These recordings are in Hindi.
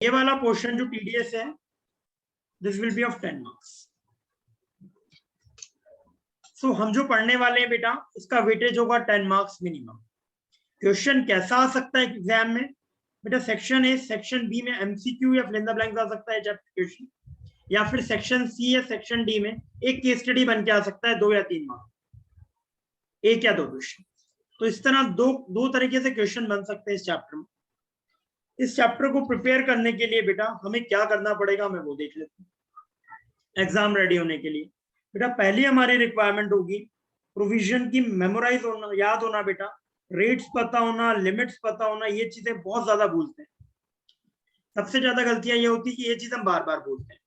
ये वाला पोर्शन जो टीडीएस है, this will be of 10 marks. So हम जो पढ़ने वाले हैं बेटा, इसका वेटेज होगा 10 मार्क्स मिनिमम। क्वेश्चन कैसा आ सकता है एग्जाम में बेटा? सेक्शन ए, सेक्शन बी में एमसीक्यू या फिल इन द ब्लैंक्स आ सकता है चैप्टर क्वेश्चन, या फिर सेक्शन सी या सेक्शन डी में एक केस स्टडी बन के आ सकता है 2 या 3 मार्क्स, 1 या 2 क्वेश्चन। तो इस तरह दो तरीके से क्वेश्चन बन सकते हैं इस चैप्टर में। इस चैप्टर को प्रिपेयर करने के लिए बेटा हमें क्या करना पड़ेगा, मैं वो देख लेता हूँ। एग्जाम रेडी होने के लिए बेटा पहली हमारी रिक्वायरमेंट होगी प्रोविजन की मेमोराइज होना, याद होना बेटा। रेट्स पता होना, लिमिट्स पता होना, ये चीजें बहुत ज्यादा भूलते हैं। सबसे ज्यादा गलतियां ये होती है कि ये चीज हम बार बार भूलते हैं।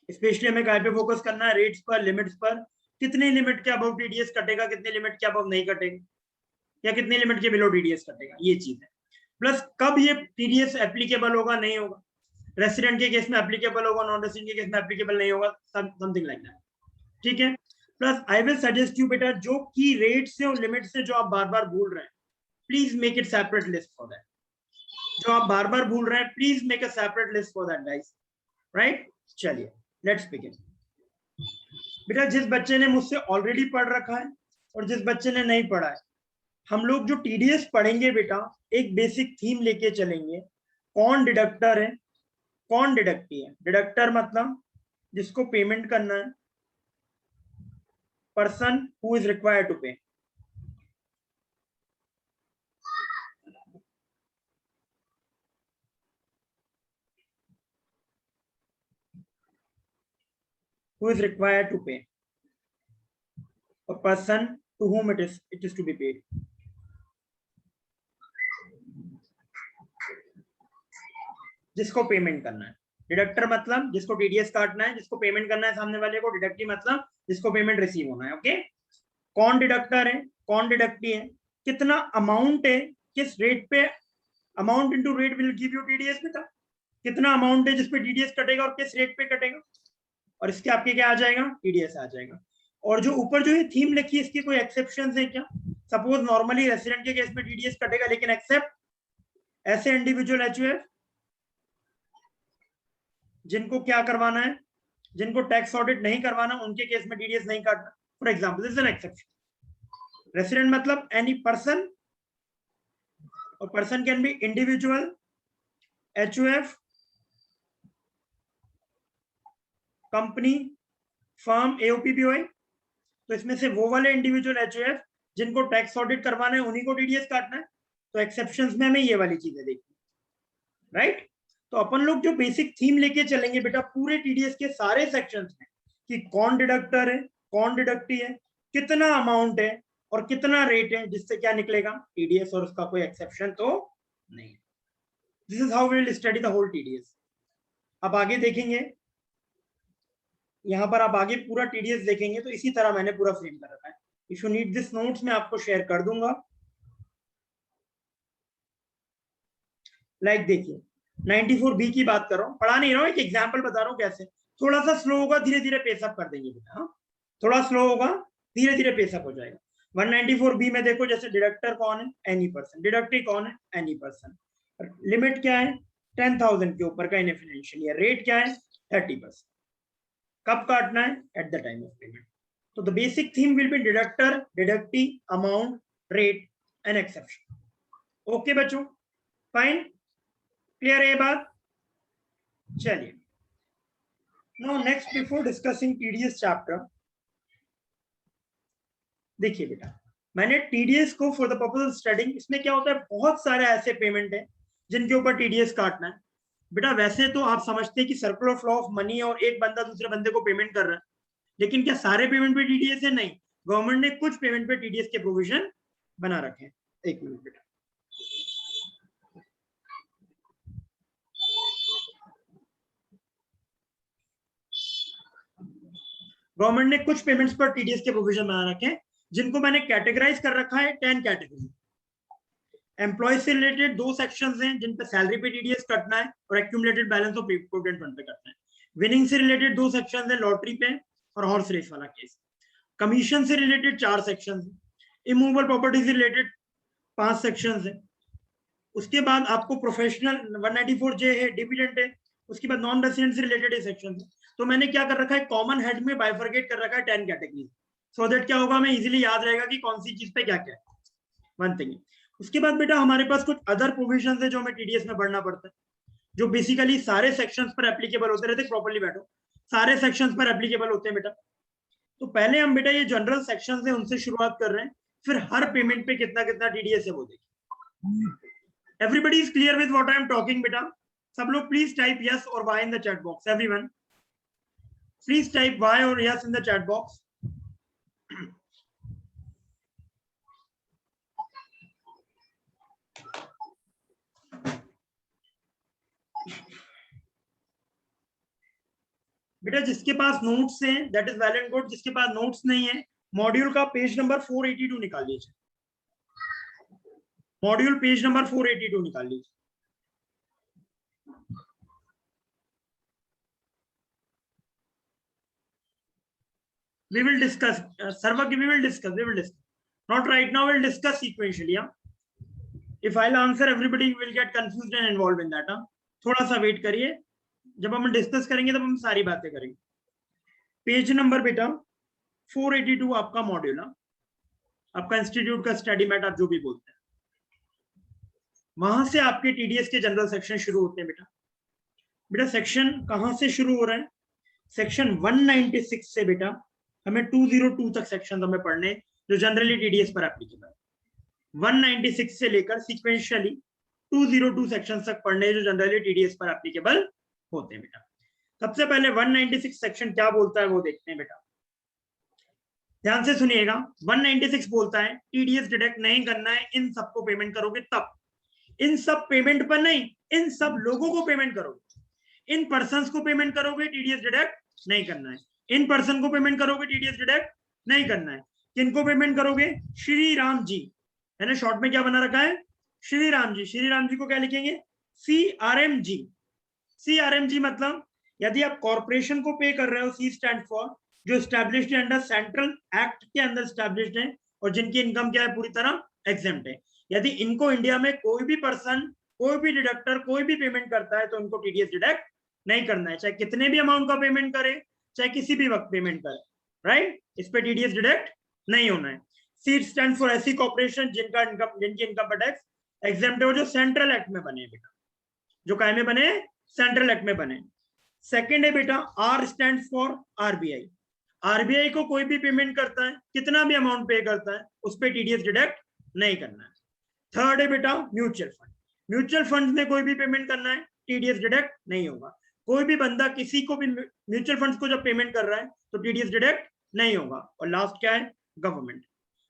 स्पेशली हमें काय पे फोकस करना है? रेट्स पर, लिमिट्स पर। कितने लिमिट के अबव टीडीएस कटेगा, कितने लिमिट के अबव नहीं कटेगा, या कितने लिमिट के बिलो टीडीएस कटेगा, ये चीज है। प्लस कब ये टीडीएस एप्लीकेबल होगा, नहीं होगा, रेसिडेंट के केस में एप्लीकेबल होगा, नॉन रेसिडेंट के केस में एप्लीकेबल नहीं होगा, समथिंग लाइक दैट, ठीक है। Plus I will suggest you बेटा, जो की रेट्स है और लिमिट्स है जो आप बार बार भूल रहे हैं, please make it separate list for that. जो आप बार बार भूल रहे हैं, please make a separate list for that guys, right. चलिए लेट्स बिगिन। बेटा जिस बच्चे ने मुझसे ऑलरेडी पढ़ रखा है और जिस बच्चे ने नहीं पढ़ा है, हम लोग जो टीडीएस पढ़ेंगे बेटा, एक बेसिक थीम लेके चलेंगे। कौन डिडक्टर है, कौन डिडक्टी है? डिडक्टर मतलब जिसको पेमेंट करना है, person who is required to pay. who is required to pay, a person to whom it is to be paid. जिसको पेमेंट करना है। डिडक्टर मतलब जिसको टीडीएस काटना है, जिसको पेमेंट करना है सामने वाले को। डिडक्टी मतलब जिसको पेमेंट रिसीव होना है। ओके, कौन डिडक्टर है, कौन डिडक्टी है, कितना अमाउंट है, किस रेट पे, amount into rate will give you TDS बेटा। कितना अमाउंट है जिसपे टीडीएस कटेगा और किस रेट पे कटेगा, और इसके आपके क्या आ जाएगा, टीडीएस आ जाएगा। और जो ऊपर जो ये थीम लिखी है, इसकी कोई एक्सेप्शंस है क्या? सपोज नॉर्मली रेसिडेंट के केस में टीडीएस कटेगा, लेकिन एक्सेप्ट ऐसे इंडिविजुअल एचयूएफ जिनको क्या करवाना है, जिनको टैक्स ऑडिट नहीं करवाना, उनके केस में टीडीएस नहीं काटना। For example this is an exception. Resident मतलब एनी पर्सन, और person can be individual, HUF, company, firm, AOP BOI. तो इसमें से वो वाले इंडिविजुअल एचयूएफ जिनको टैक्स ऑडिट करवाना है, उन्हीं को टीडीएस काटना है। तो एक्सेप्शंस में हमें ये वाली चीजें देखनी, राइट। तो अपन लोग जो बेसिक थीम लेके चलेंगे बेटा पूरे टीडीएस के सारे सेक्शंस में, कि कौन डिडक्टर है, कौन डिडक्टी है, कितना अमाउंट है और कितना रेट है, जिससे क्या निकलेगा, टीडीएस, और उसका कोई एक्सेप्शन तो नहीं। This is how we will study the whole TDS. अब आगे देखेंगे, यहाँ पर आप आगे पूरा टीडीएस देखेंगे तो इसी तरह मैंने पूरा फ्रेम कर रखा है। If you need this notes मैं आपको शेयर कर दूंगा। लाइक देखिए 94B की बात कर रहा हूँ, पढ़ा नहीं रहा हूँ, एक एग्जाम्पल बता रहा हूँ कैसे। थोड़ा सा स्लो होगा, धीरे धीरे पेसअप कर देंगे बेटा। हाँ, थोड़ा स्लो होगा, धीरे धीरे पेसअप हो जाएगा। 194B में देखो, जैसे डिडक्टर कौन है, एनी पर्सन। डिडक्टी कौन है, एनी पर्सन। लिमिट क्या है, 10,000 के ऊपर का इन फाइनेंशियल ईयर। रेट क्या है, 30%। कब काटना है, at the time of payment. तो the basic theme will be deductor, deductee, amount, rate and exception. Okay बच्चों, फाइन, क्लियर है ये बात? चलिए, now next before discussing TDS chapter, देखिए बेटा मैंने टीडीएस को for the purpose of studying, इसमें क्या होता है, बहुत सारे ऐसे पेमेंट है जिनके ऊपर टीडीएस काटना है बेटा। वैसे तो आप समझते हैं कि circle of law of money और एक बंदा दूसरे बंदे को पेमेंट कर रहा है, लेकिन क्या सारे पेमेंट पे टीडीएस है? नहीं, गवर्नमेंट ने कुछ पेमेंट पे टीडीएस के प्रोविजन बना रखे हैं। एक मिनट बेटा, गवर्नमेंट ने कुछ पेमेंट्स पर टीडीएस के प्रोविजन बना रखे हैं, जिनको मैंने कैटेगराइज कर रखा है 10 कैटेगरी। एम्प्लॉय से रिलेटेड 2 सेक्शंस हैं जिन पे सैलरी पे टीडीएस कटना है और accumulated balance of provident fund पे कटना है। विनिंग से रिलेटेड 2 सेक्शंस हैं, लॉटरी पे और हॉर्स रेस वाला केस। कमीशन से रिलेटेड 4 सेक्शंस हैं। इमूवेबल प्रॉपर्टी से रिलेटेड 5 सेक्शंस हैं। उसके बाद आपको प्रोफेशनल 194J है, डिविडेंट है, उसके बाद नॉन रेसिडेंट से रिलेटेड है सेक्शन। तो मैंने क्या कर रखा है, कॉमन हेड में बाइफरकेट कर रखा है 10 कैटेगरी, सो दैट क्या होगा, हमें इजीली याद रहेगा कि कौन सी चीज पे क्या क्या है। One thing. उसके बाद बेटा हमारे पास कुछ अदर प्रोविजन है जो हमें टीडीएस में पढ़ना पड़ता है, जो बेसिकली सारे सेक्शंस पर एप्लीकेबल होते रहते। प्रॉपर्ली बैठो, सारे सेक्शंस पर एप्लीकेबल होते हैं बेटा। तो पहले हम बेटा ये जनरल सेक्शंस है उनसे शुरुआत कर रहे हैं, फिर हर पेमेंट पे कितना कितना टीडीएस है वो देखिए। Everybody is clear with what I am talking बेटा? सब लोग प्लीज टाइप यस और Y in the chat box. Everyone please type Y और yes in the chat box. बेटा जिसके पास नोट्स हैं that is well and good, जिसके पास नोट्स नहीं है मॉड्यूल का पेज नंबर 482 निकाल लीजिए, मॉड्यूल पेज नंबर 482 निकाल लीजिए। We will discuss, Sarvak, we will discuss, not right now, we'll discuss sequentially. If I'll answer, everybody will get confused and involved in that. थोड़ा सा वेट करिए, जब हम डिस्कस करेंगे तब हम सारी बातें करेंगे। पेज नंबर बेटा 482 आपका मॉड्यूल, आपका इंस्टीट्यूट का स्टडी मैट आप जो भी बोलते हैं, वहां से आपके टीडीएस के जनरल सेक्शन शुरू होते हैं बेटा। बेटा सेक्शन कहां से शुरू हो रहा है? सेक्शन 196 से बेटा हमें 202 तक सेक्शन हमें पढ़ने जो जनरली टीडीएस पर एप्लीकेबल है। 196 से लेकर सीक्वेंशियली 202 सेक्शन तक पढ़ने जो जनरली टीडीएस पर एप्लीकेबल होते हैं बेटा। सबसे पहले 196 सेक्शन क्या बोलता है वो देखते हैं बेटा, ध्यान से सुनिएगा। 196 बोलता है टीडीएस डिडक्ट नहीं करना है, इन सबको पेमेंट करोगे तब, इन सब पेमेंट पर नहीं, इन सब लोगों को पेमेंट करोगे। इन पर्संस को पेमेंट करोगे, टीडीएस डिडक्ट नहीं करना है। इन पर्सन को पेमेंट करोगे, टीडीएस डिडक्ट नहीं करना है। किनको पेमेंट करोगे? श्री राम जी, है ना, शॉर्ट में क्या बना रखा है, श्री राम जी। श्री राम जी को क्या लिखेंगे? CRMG। CRMG मतलब यदि आप कॉर्पोरेशन को पे कर रहे हो, सी स्टैंड फॉर जो स्टैब्लिश्ड है अंडर सेंट्रल एक्ट के अंदर स्टैब्लिश्ड है और जिनकी इनकम क्या है, पूरी तरह एग्जेम्प्ट है। यदि इनको इंडिया में कोई भी पर्सन, कोई भी डिडक्टर, कोई भी पेमेंट करता है तो इनको टीडीएस डिडक्ट नहीं करना है, चाहे कितने भी अमाउंट का पेमेंट करे, चाहे किसी भी वक्त पेमेंट करे, राइट। इस पे टीडीएस डिडक्ट नहीं होना है। सी स्टैंड फॉर ऐसी कॉर्पोरेशन जिनका इनकम, जिनकी इनकम पर टैक्स एग्जेम्प्ट है, जो सेंट्रल एक्ट में बने बेटा, जो काय में बने, सेंट्रल एक्ट में बने। सेकेंड है बेटा R stand for RBI. RBI को कोई भी पेमेंट करता है, कितना भी अमाउंट पे करता है, उस पर टीडीएस डिडक्ट नहीं करना है। थर्ड है बेटा म्यूचुअल फंड। म्यूचुअल फंड में कोई भी पेमेंट करना है, टीडीएस डिडक्ट नहीं होगा। कोई भी बंदा किसी को भी म्यूचुअल फंड को जब पेमेंट कर रहा है तो टीडीएस डिडक्ट नहीं होगा। और लास्ट क्या है? गवर्नमेंट।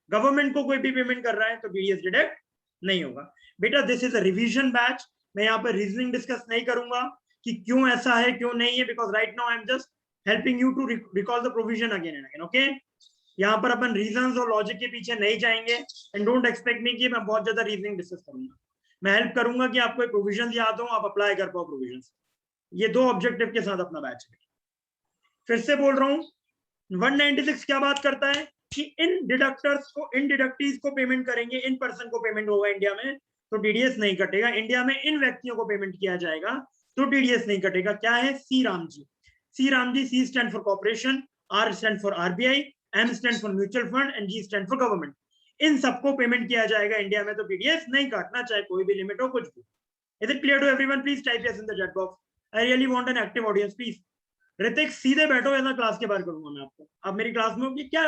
गवर्नमेंट को कोई भी पेमेंट कर रहा है तो टीडीएस डिडक्ट नहीं होगा। बेटा this is a revision batch, मैं यहाँ पर रीजनिंग डिस्कस नहीं करूंगा कि क्यों ऐसा है क्यों नहीं है, because right now I am just helping you to recall the provision again and again. Okay, यहाँ पर अपन रीजंस और लॉजिक के पीछे नहीं जाएंगे एंड डोंट एक्सपेक्ट मी कि मैं बहुत ज्यादा रीजनिंग डिस्कस करूंगा। मैं हेल्प करूंगा कि आपको प्रोविजन याद हो, आप अप्लाई कर पाओ प्रोविजन। ये दो ऑब्जेक्टिव के साथ अपना बैच है। फिर से बोल रहा हूँ, 196 क्या बात करता है कि इन डिडक्टर्स को, इन डिडक्टीज को पेमेंट करेंगे, इन पर्सन को पेमेंट होगा इंडिया में तो टीडीएस नहीं कटेगा। इंडिया में इन व्यक्तियों को पेमेंट किया जाएगा तो टीडीएस नहीं कटेगा। क्या है? C Ram ji. C Ram ji, C stand for corporation, R stand for RBI, M stand for mutual fund and G stand for government. इन सबको पेमेंट किया जाएगा इंडिया में तो टीडीएस नहीं काटना, चाहे कोई भी लिमिट हो, कुछ भी। Is it clear to everyone? Please type yes in the chat box. I really want an active audience please. Hrithik सीधे बैठो, ऐसा क्लास के बाहर करूंगा मैं आपको। आप मेरी क्लास में हो कि क्या?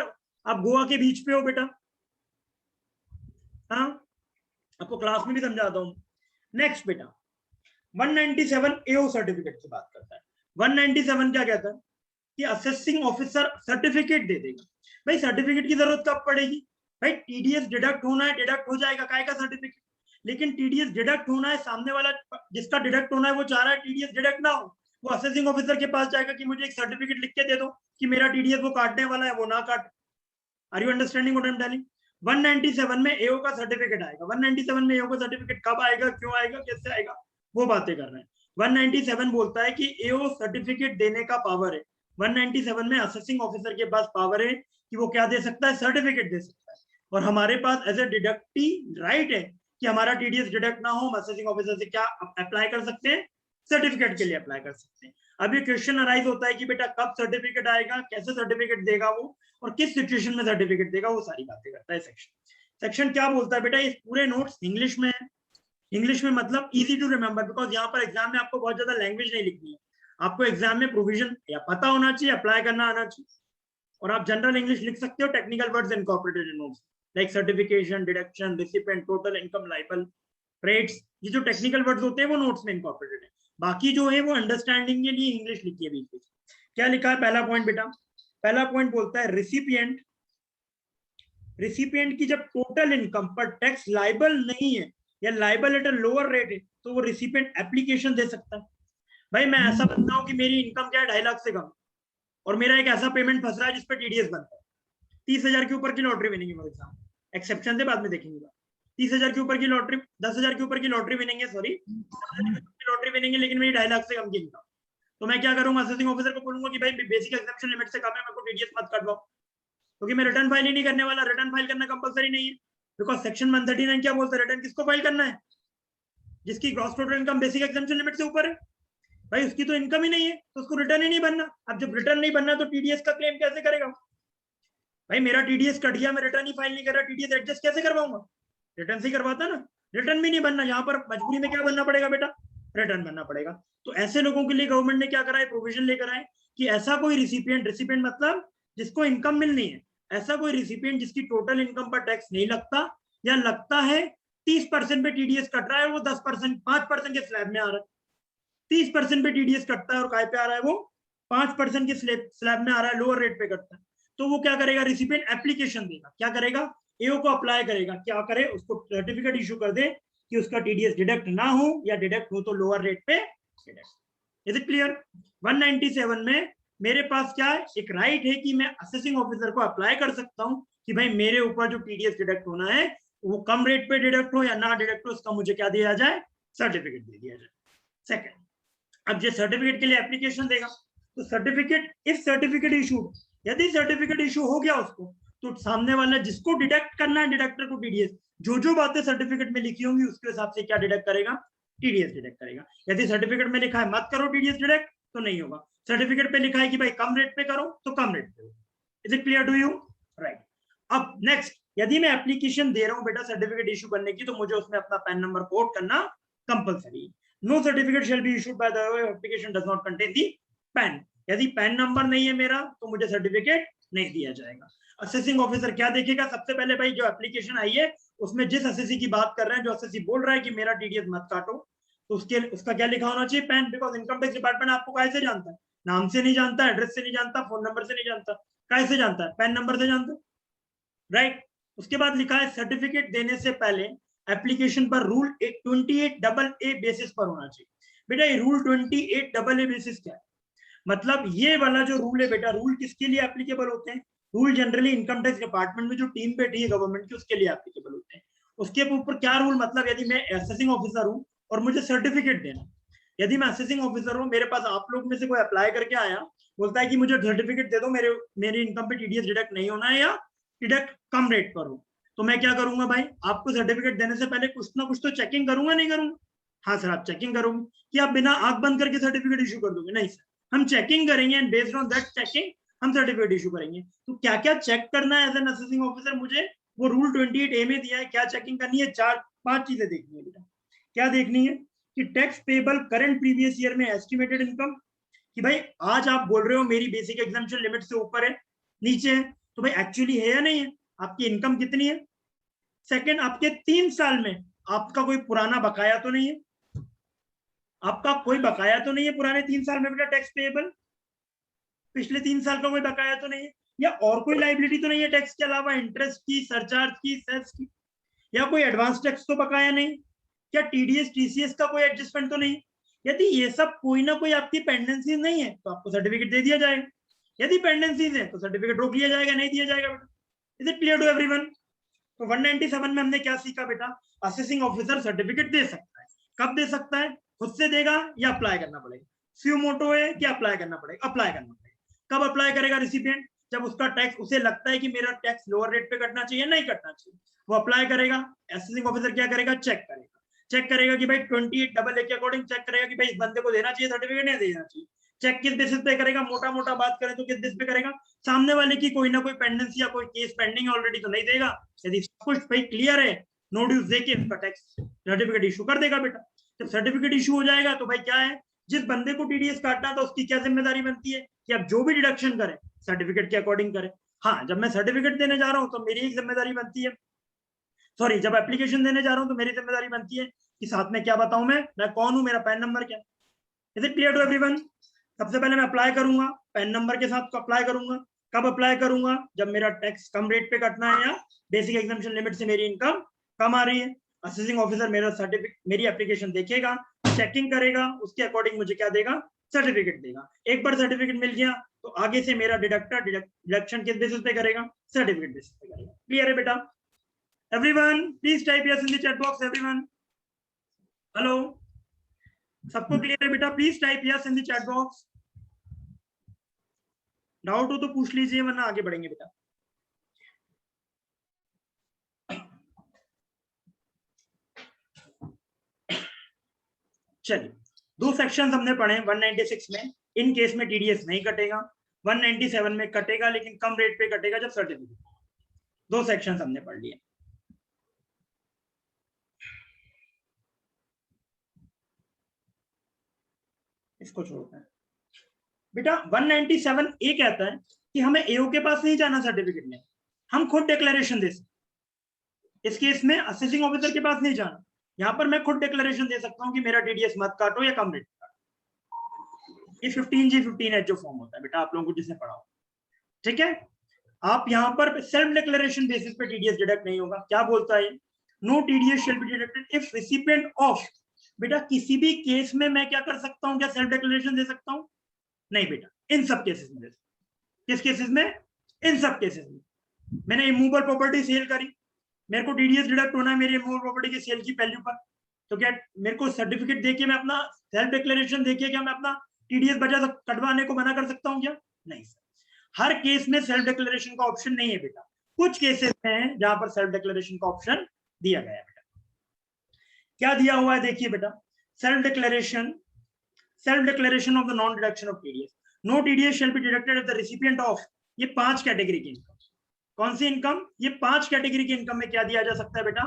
आप गोवा के बीच पे हो बेटा? हाँ, आपको क्लास में भी समझाता हूँ। नेक्स्ट बेटा 197 एओ सर्टिफिकेट की बात करता है। 197 क्या कहता है कि असेसिंग ऑफिसर सर्टिफिकेट दे देगा। भाई सर्टिफिकेट की जरूरत कब पड़ेगी? भाई टीडीएस डिडक्ट होना है, डिडक्ट हो जाएगा, काय का सर्टिफिकेट? लेकिन टीडीएस डिडक्ट होना है, सामने वाला जिसका डिडक्ट होना है वो चाह रहा है टीडीएस डिडक्ट ना हो, वो असेसिंग ऑफिसर के पास जाएगा कि मुझे एक सर्टिफिकेट लिख के दे दो कि मेरा टीडीएस वो काटने वाला है, वो ना काटे। Are you understanding what I am telling? 197 में एओ का सर्टिफिकेट आएगा। 197 में एओ का सर्टिफिकेट कब आएगा, क्यों आएगा, कैसे आएगा, वो बातें कर रहे हैं। 197 बोलता है कि एओ सर्टिफिकेट देने का पावर है। 197 में असेसिंग ऑफिसर के पास पावर है कि वो क्या दे सकता है, सर्टिफिकेट दे सकता है। और हमारे पास एज ए डिडक्टी राइट है कि हमारा टीडीएस डिडक्ट ना हो, हम असेसिंग ऑफिसर से क्या अप्लाई कर सकते हैं, सर्टिफिकेट के लिए अप्लाई कर सकते हैं। अब ये क्वेश्चन अराइज होता है कि बेटा कब सर्टिफिकेट आएगा, कैसे सर्टिफिकेट देगा वो, और किस सिचुएशन में सर्टिफिकेट देगा, वो सारी बातें करता है सेक्शन क्या बोलता है बेटा, इस पूरे नोट्स इंग्लिश में है। इंग्लिश में मतलब इजी टू रिमेंबर, बिकॉज यहाँ पर एग्जाम में आपको बहुत ज्यादा लैंग्वेज नहीं लिखनी है, आपको एग्जाम में प्रोविजन या पता होना चाहिए, अप्लाई करना आना चाहिए, और आप जनरल इंग्लिश लिख सकते हो, technical words incorporated in notes like certification, deduction, recipient, total income, liable, rates, ये जो टेक्निकल वर्ड्स होते हैं वो नोट्स में इनकॉर्पोरेटेड है। बाकी जो है वो अंडरस्टैंडिंग के लिए इंग्लिश लिखी है बीच में। क्या लिखा है पहला पॉइंट बेटा, पहला पॉइंट बोलता है रिसिपिएंट की जब टोटल इनकम पर टैक्स लाइबल नहीं है या liable at a lower rate है, तो वो रिसिपिएंट एप्लीकेशन दे सकता है। भाई मैं ऐसा बनता हूँ कि मेरी इनकम क्या है 2.5 लाख से कम, और मेरा एक ऐसा पेमेंट फंस रहा है जिसपे टीडीएस बनता है, 30,000 के ऊपर की लॉटरी विनेंगे, फॉर एग्जाम्पल, एक्सेप्शन से बाद में देखेंगे, 30,000 के ऊपर की लॉटरी, 10,000 के ऊपर की लॉटरी विनेंगे, सॉरी लॉटरी विनेंगे, लेकिन मेरी 2.5 लाख से कम की इनकम, तो मैं क्या करूंगा, असेसिंग ऑफिसर को बोलूंगा कि भाई बेसिक एग्जेम्पशन लिमिट से कम है, मेरे को टीडीएस मत कटवाओ, क्योंकि मैं रिटर्न फाइल ही नहीं करने वाला, रिटर्न फाइल करना कंपलसरी नहीं है, बिकॉज सेक्शन 139 क्या बोलता है, रिटर्न किसको फाइल करना है, जिसकी gross total income basic exemption limit से ऊपर है। भाई उसकी तो इनकम ही नहीं है, तो उसको रिटर्न ही नहीं बनना। अब जब रिटर्न नहीं बनना तो टीडीएस का क्लेम कैसे करेगा? भाई मेरा टीडीएस कट गया, मैं रिटर्न ही फाइल नहीं कर रहा, टीडीएस एडजस्ट कैसे करवाऊंगा? रिटर्न से ही करवाता ना, रिटर्न भी नहीं बनना, यहाँ पर मजबूरी में क्या बनना पड़ेगा बेटा, रिटर्न बनना पड़ेगा। तो ऐसे लोगों के लिए गवर्नमेंट ने क्या करा है, प्रोविजन लेकर आए कि ऐसा कोई रिसिपिएंट मतलब जिसको इनकम मिलनी है, ऐसा कोई रिसिपिएंट जिसकी टोटल इनकम पर टैक्स नहीं लगता या लगता है 30% पे टीडीएस कट रहा है, वो 10% 5% के स्लैब में आ रहा है, 30% पे टीडीएस कटता है और काय पे आ रहा है, वो 5% के स्लैब में आ रहा है, लोअर रेट पे कटता है, तो वो क्या करेगा, रिसिपिएंट एप्लीकेशन देगा, क्या करेगा, एओ को अप्लाई करेगा, क्या करे, उसको सर्टिफिकेट इशू कर दे कि उसका टीडीएस डिडक्ट ना हो, या डिडक्ट हो तो लोअर रेट पे डिडक्ट। Is it clear? 197 में मेरे पास क्या है, एक राइट है कि मैं असेसिंग ऑफिसर को अप्लाई कर सकता हूं कि भाई मेरे ऊपर जो टीडीएस डिडक्ट होना है वो कम रेट पे डिडक्ट हो या ना डिडक्ट हो, उसका मुझे क्या दिया जाए, सर्टिफिकेट दे दिया जाए। सेकंड, अब ये सर्टिफिकेट के लिए एप्लीकेशन देगा, तो सर्टिफिकेट, इफ सर्टिफिकेट इशू, यदि सर्टिफिकेट इशू हो गया उसको, तो सामने वाला जिसको डिडक्ट करना है डिडक्टर को टीडीएस, जो जो बातें सर्टिफिकेट में लिखी होंगी उसके हिसाब से क्या डिडक्ट करेगा, टीडीएस डिडक्ट करेगा। यदि सर्टिफिकेट में लिखा है मत करो टीडीएस डिडक्ट, तो नहीं होगा, सर्टिफिकेट पे लिखा है कि भाई कम रेट पे करो, तो कम रेट पे। Is it clear to you? Right. अब नेक्स्ट, यदि मैं एप्लीकेशन दे रहा हूं बेटा सर्टिफिकेट इशू करने की, तो मुझे उसमें अपना पैन नंबर कोट करना compulsory. No certificate shall be issued by the application does not contain the PAN. यदि पैन नंबर नहीं है मेरा, तो मुझे सर्टिफिकेट नहीं दिया जाएगा। असेसिंग ऑफिसर क्या देखेगा, सबसे पहले भाई जो एप्लीकेशन आई है उसमें जिस असेसी की बात कर रहे हैं, जो असेसी बोल रहा है कि मेरा टीडीएस मत काटो, तो उसका क्या लिखा होना चाहिए, pan, because income tax department आपको कैसे जानता है, नाम से नहीं जानता, एड्रेस से नहीं जानता, फोन नंबर से नहीं जानता, कैसे जानता है, पैन नंबर से जानता है, राइट। उसके बाद लिखा है सर्टिफिकेट देने से पहले एप्लीकेशन पर रूल 28AA बेसिस पर होना चाहिए। बेटा ये रूल 28AA बेसिस क्या है, मतलब ये वाला जो रूल है बेटा, रूल किसके लिए एप्लीकेबल होते हैं, rule generally income tax department में जो टीम बैठी है गवर्नमेंट की, उसके लिए एप्लीकेबल होते हैं। उसके ऊपर क्या रूल, मतलब यदि मैं असेसिंग ऑफिसर हूं और मुझे सर्टिफिकेट देना, यदि मैं असेसिंग ऑफिसर हूं, मेरे पास आप लोग में से कोई अप्लाई करके आया, बोलता है कि मुझे सर्टिफिकेट दे दो, मेरी इनकम पे टीडीएस डिडक्ट नहीं होना है या डिडक्ट कम रेट पर हो, तो मैं क्या करूंगा भाई, आपको सर्टिफिकेट देने से पहले कुछ ना कुछ तो चेकिंग करूंगा, नहीं करूंगा? हाँ सर, आप चेकिंग करोगे कि आप बिना आंख बंद करके सर्टिफिकेट इशू कर दोगे? नहीं सर, हम चेकिंग करेंगे and based on that checking हम सर्टिफिकेट इशू करेंगे। तो क्या क्या चेक करना है एज एन असेसिंग ऑफिसर, मुझे वो रूल 28A में दिया है, क्या चेकिंग करनी है, 4-5 चीजें देखनी है बेटा। क्या देखनी है कि tax payable current previous year में एस्टिमेटेड इनकम, कि भाई आज आप बोल रहे हो मेरी बेसिक एग्जम्पशन लिमिट से ऊपर है, नीचे है, तो भाई एक्चुअली है या नहीं है, आपकी इनकम कितनी है। सेकंड, आपके 3 साल में आपका कोई पुराना बकाया तो नहीं है, आपका कोई बकाया तो नहीं है पुराने 3 साल में बेटा टैक्स पेएबल, पिछले 3 साल का कोई बकाया तो नहीं है, या और कोई लाइबिलिटी तो नहीं है टैक्स के अलावा, इंटरेस्ट की, सरचार्ज की, सेस की, या कोई एडवांस टैक्स तो बकाया नहीं, क्या टीडीएस टीसीएस का कोई एडजस्टमेंट तो नहीं। यदि ये सब कोई ना कोई आपकी पेंडेंसीज नहीं है, तो आपको सर्टिफिकेट दे दिया जाएगा, यदि पेंडेंसीज है तो सर्टिफिकेट रोक लिया जाएगा, नहीं दिया जाएगा बेटा। Is it clear to everyone? तो 197 में हमने क्या सीखा बेटा, असेसिंग ऑफिसर सर्टिफिकेट दे सकता है, कब दे सकता है, खुद से देगा या अप्लाई करना पड़ेगा, स्यू मोटो है कि अप्लाई करना पड़ेगा, अप्लाई करना पड़ेगा। कब अप्लाई करेगा रिसिपिएंट, जब उसका टैक्स, उसे लगता है कि मेरा टैक्स लोअर रेट पे कटना चाहिए, नहीं कटना चाहिए, वो अप्लाई करेगा। असेसिंग ऑफिसर क्या करेगा, चेक करेगा कि भाई 28AA के अकॉर्डिंग चेक करेगा कि भाई इस बंदे को देना चाहिए सर्टिफिकेट, नहीं देना चाहिए। चेक किस बेसिस पे करेगा, मोटा मोटा बात करें तो किस बेसिस पे करेगा, सामने वाले की कोई ना कोई पेंडेंसी या कोई केस पेंडिंग ऑलरेडी तो नहीं देगा। यदि सब कुछ भाई क्लियर है, नो ड्यूज देके उसका टैक्स सर्टिफिकेट इशू कर देगा बेटा। जब सर्टिफिकेट इशू हो जाएगा तो भाई क्या है, जिस बंदे को टीडीएस काटना था उसकी क्या जिम्मेदारी बनती है कि अब जो भी डिडक्शन करे सर्टिफिकेट के अकॉर्डिंग करे। हाँ, जब मैं सर्टिफिकेट देने जा रहा हूं तो मेरी एक जिम्मेदारी बनती है, सॉरी जब एप्लीकेशन देने जा रहा हूं तो मेरी जिम्मेदारी बनती है कि साथ में क्या बताऊं, मैं कौन हूं, मेरा पैन नंबर क्या। Is it clear to everyone? सबसे पहले मैं अप्लाई करूंगा, पैन नंबर के साथ अप्लाई करूंगा। कब अप्लाई करूंगा, जब मेरा टैक्स कम रेट पे कटना है या बेसिक एग्जामिशन लिमिट से मेरी इनकम कम आ रही है। असेसिंग ऑफिसर मेरा सर्टिफिकेट, मेरी एप्लीकेशन देखेगा, चेकिंग करेगा, उसके अकॉर्डिंग मुझे क्या देगा, सर्टिफिकेट देगा। एक बार सर्टिफिकेट मिल गया तो आगे से मेरा डिडक्शन किस बेसिस पे करेगा, सर्टिफिकेट बेसिस पे करेगा। क्लियर है बेटा? Everyone, please type yes in the chat box. Everyone, hello, सबको क्लियर है बेटा? Please type yes in the chat box. Doubt हो तो पूछ लीजिए वरना आगे बढ़ेंगे बेटा। चलिए, दो सेक्शन हमने पढ़े 196 में, इन केस में टीडीएस नहीं कटेगा, 197 में कटेगा लेकिन कम रेट पे कटेगा जब सर्टिफिकेट। दो सेक्शन हमने पढ़ लिए। इसको छोड़ते हैं बेटा। 197 ए कहता है कि हमें एओ के पास नहीं जाना सर्टिफिकेट में, हम खुद डिक्लेरेशन दे सकते। इस केस में असेसिंग ऑफिसर के पास नहीं जाना, यहां पर मैं खुद डिक्लेरेशन दे सकता हूं कि मेरा टीडीएस मत काटो या कम रेट काटो। ये 15G 15H जो फॉर्म होता है बेटा, आप लोगों को जिसने पढ़ा हो, ठीक है। आप यहां पर सेल्फ डिक्लेरेशन बेसिस पे टीडीएस डिडक्ट नहीं होगा। क्या बोलता है, no TDS shall be deducted if recipient of. बेटा किसी भी केस में मैं क्या कर सकता हूं, क्या सेल्फ डिक्लेरेशन दे सकता हूं? नहीं बेटा, इन सब केसेस में। किस केसेस में? इन सब केसेस में। मैंने इमूवेबल प्रॉपर्टी सेल करी, मेरे को टीडीएस डिडक्ट होना है मेरी इमूवेबल प्रॉपर्टी की सेल की वैल्यू पर, तो क्या मेरे को सर्टिफिकेट देके मैं अपना सेल्फ डिक्लेरेशन देके क्या मैं अपना टीडीएस बचा कटवाने को मना कर सकता हूं क्या? नहीं सर, हर केस में सेल्फ डिक्लेरेशन का ऑप्शन नहीं है बेटा। कुछ केसेस में जहां पर सेल्फ डिक्लेरेशन का ऑप्शन दिया गया है बेटा। क्या दिया हुआ है देखिए बेटा, self declaration of the non deduction of TDS. No TDS shall be deducted at the recipient of. ये 5 कैटेगरी की इनकम। कौन सी इनकम? ये 5 कैटेगरी की इनकम में क्या दिया जा सकता है बेटा,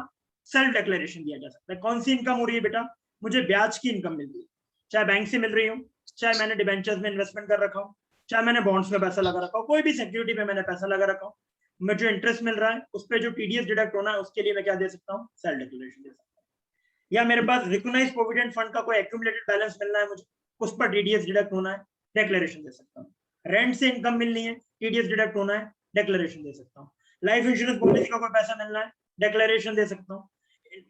सेल्फ डिक्लेरेशन दिया जा सकता है। कौन सी इनकम हो रही है बेटा? मुझे ब्याज की इनकम मिल रही है, चाहे बैंक से मिल रही हो, चाहे मैंने डिबेंचर्स में इन्वेस्टमेंट कर रखा हूं, चाहे मैंने बॉन्ड्स में पैसा लगा रखा हो, कोई भी सिक्योरिटी में मैंने पैसा लगा रखा हूं, मुझे जो इंटरेस्ट मिल रहा है उस पर जो टीडीएस डिडक्ट होना है उसके लिए मैं क्या दे सकता हूँ, सेल्फ डिक्लेरेशन दे सकता हूँ। या मेरे पास रिकॉग्नाइज्ड प्रोविडेंट फंड का कोई एक्यूमुलेटेड बैलेंस मिलना है मुझे, उस पर टीडीएस डिडक्ट होना है, डिक्लेरेशन दे सकता हूँ। रेंट से इनकम मिलनी है, टीडीएस डिडक्ट होना है, डिक्लेरेशन दे सकता हूँ। लाइफ इंश्योरेंस पॉलिसी का कोई पैसा मिलना है, डिक्लेरेशन दे सकता हूँ।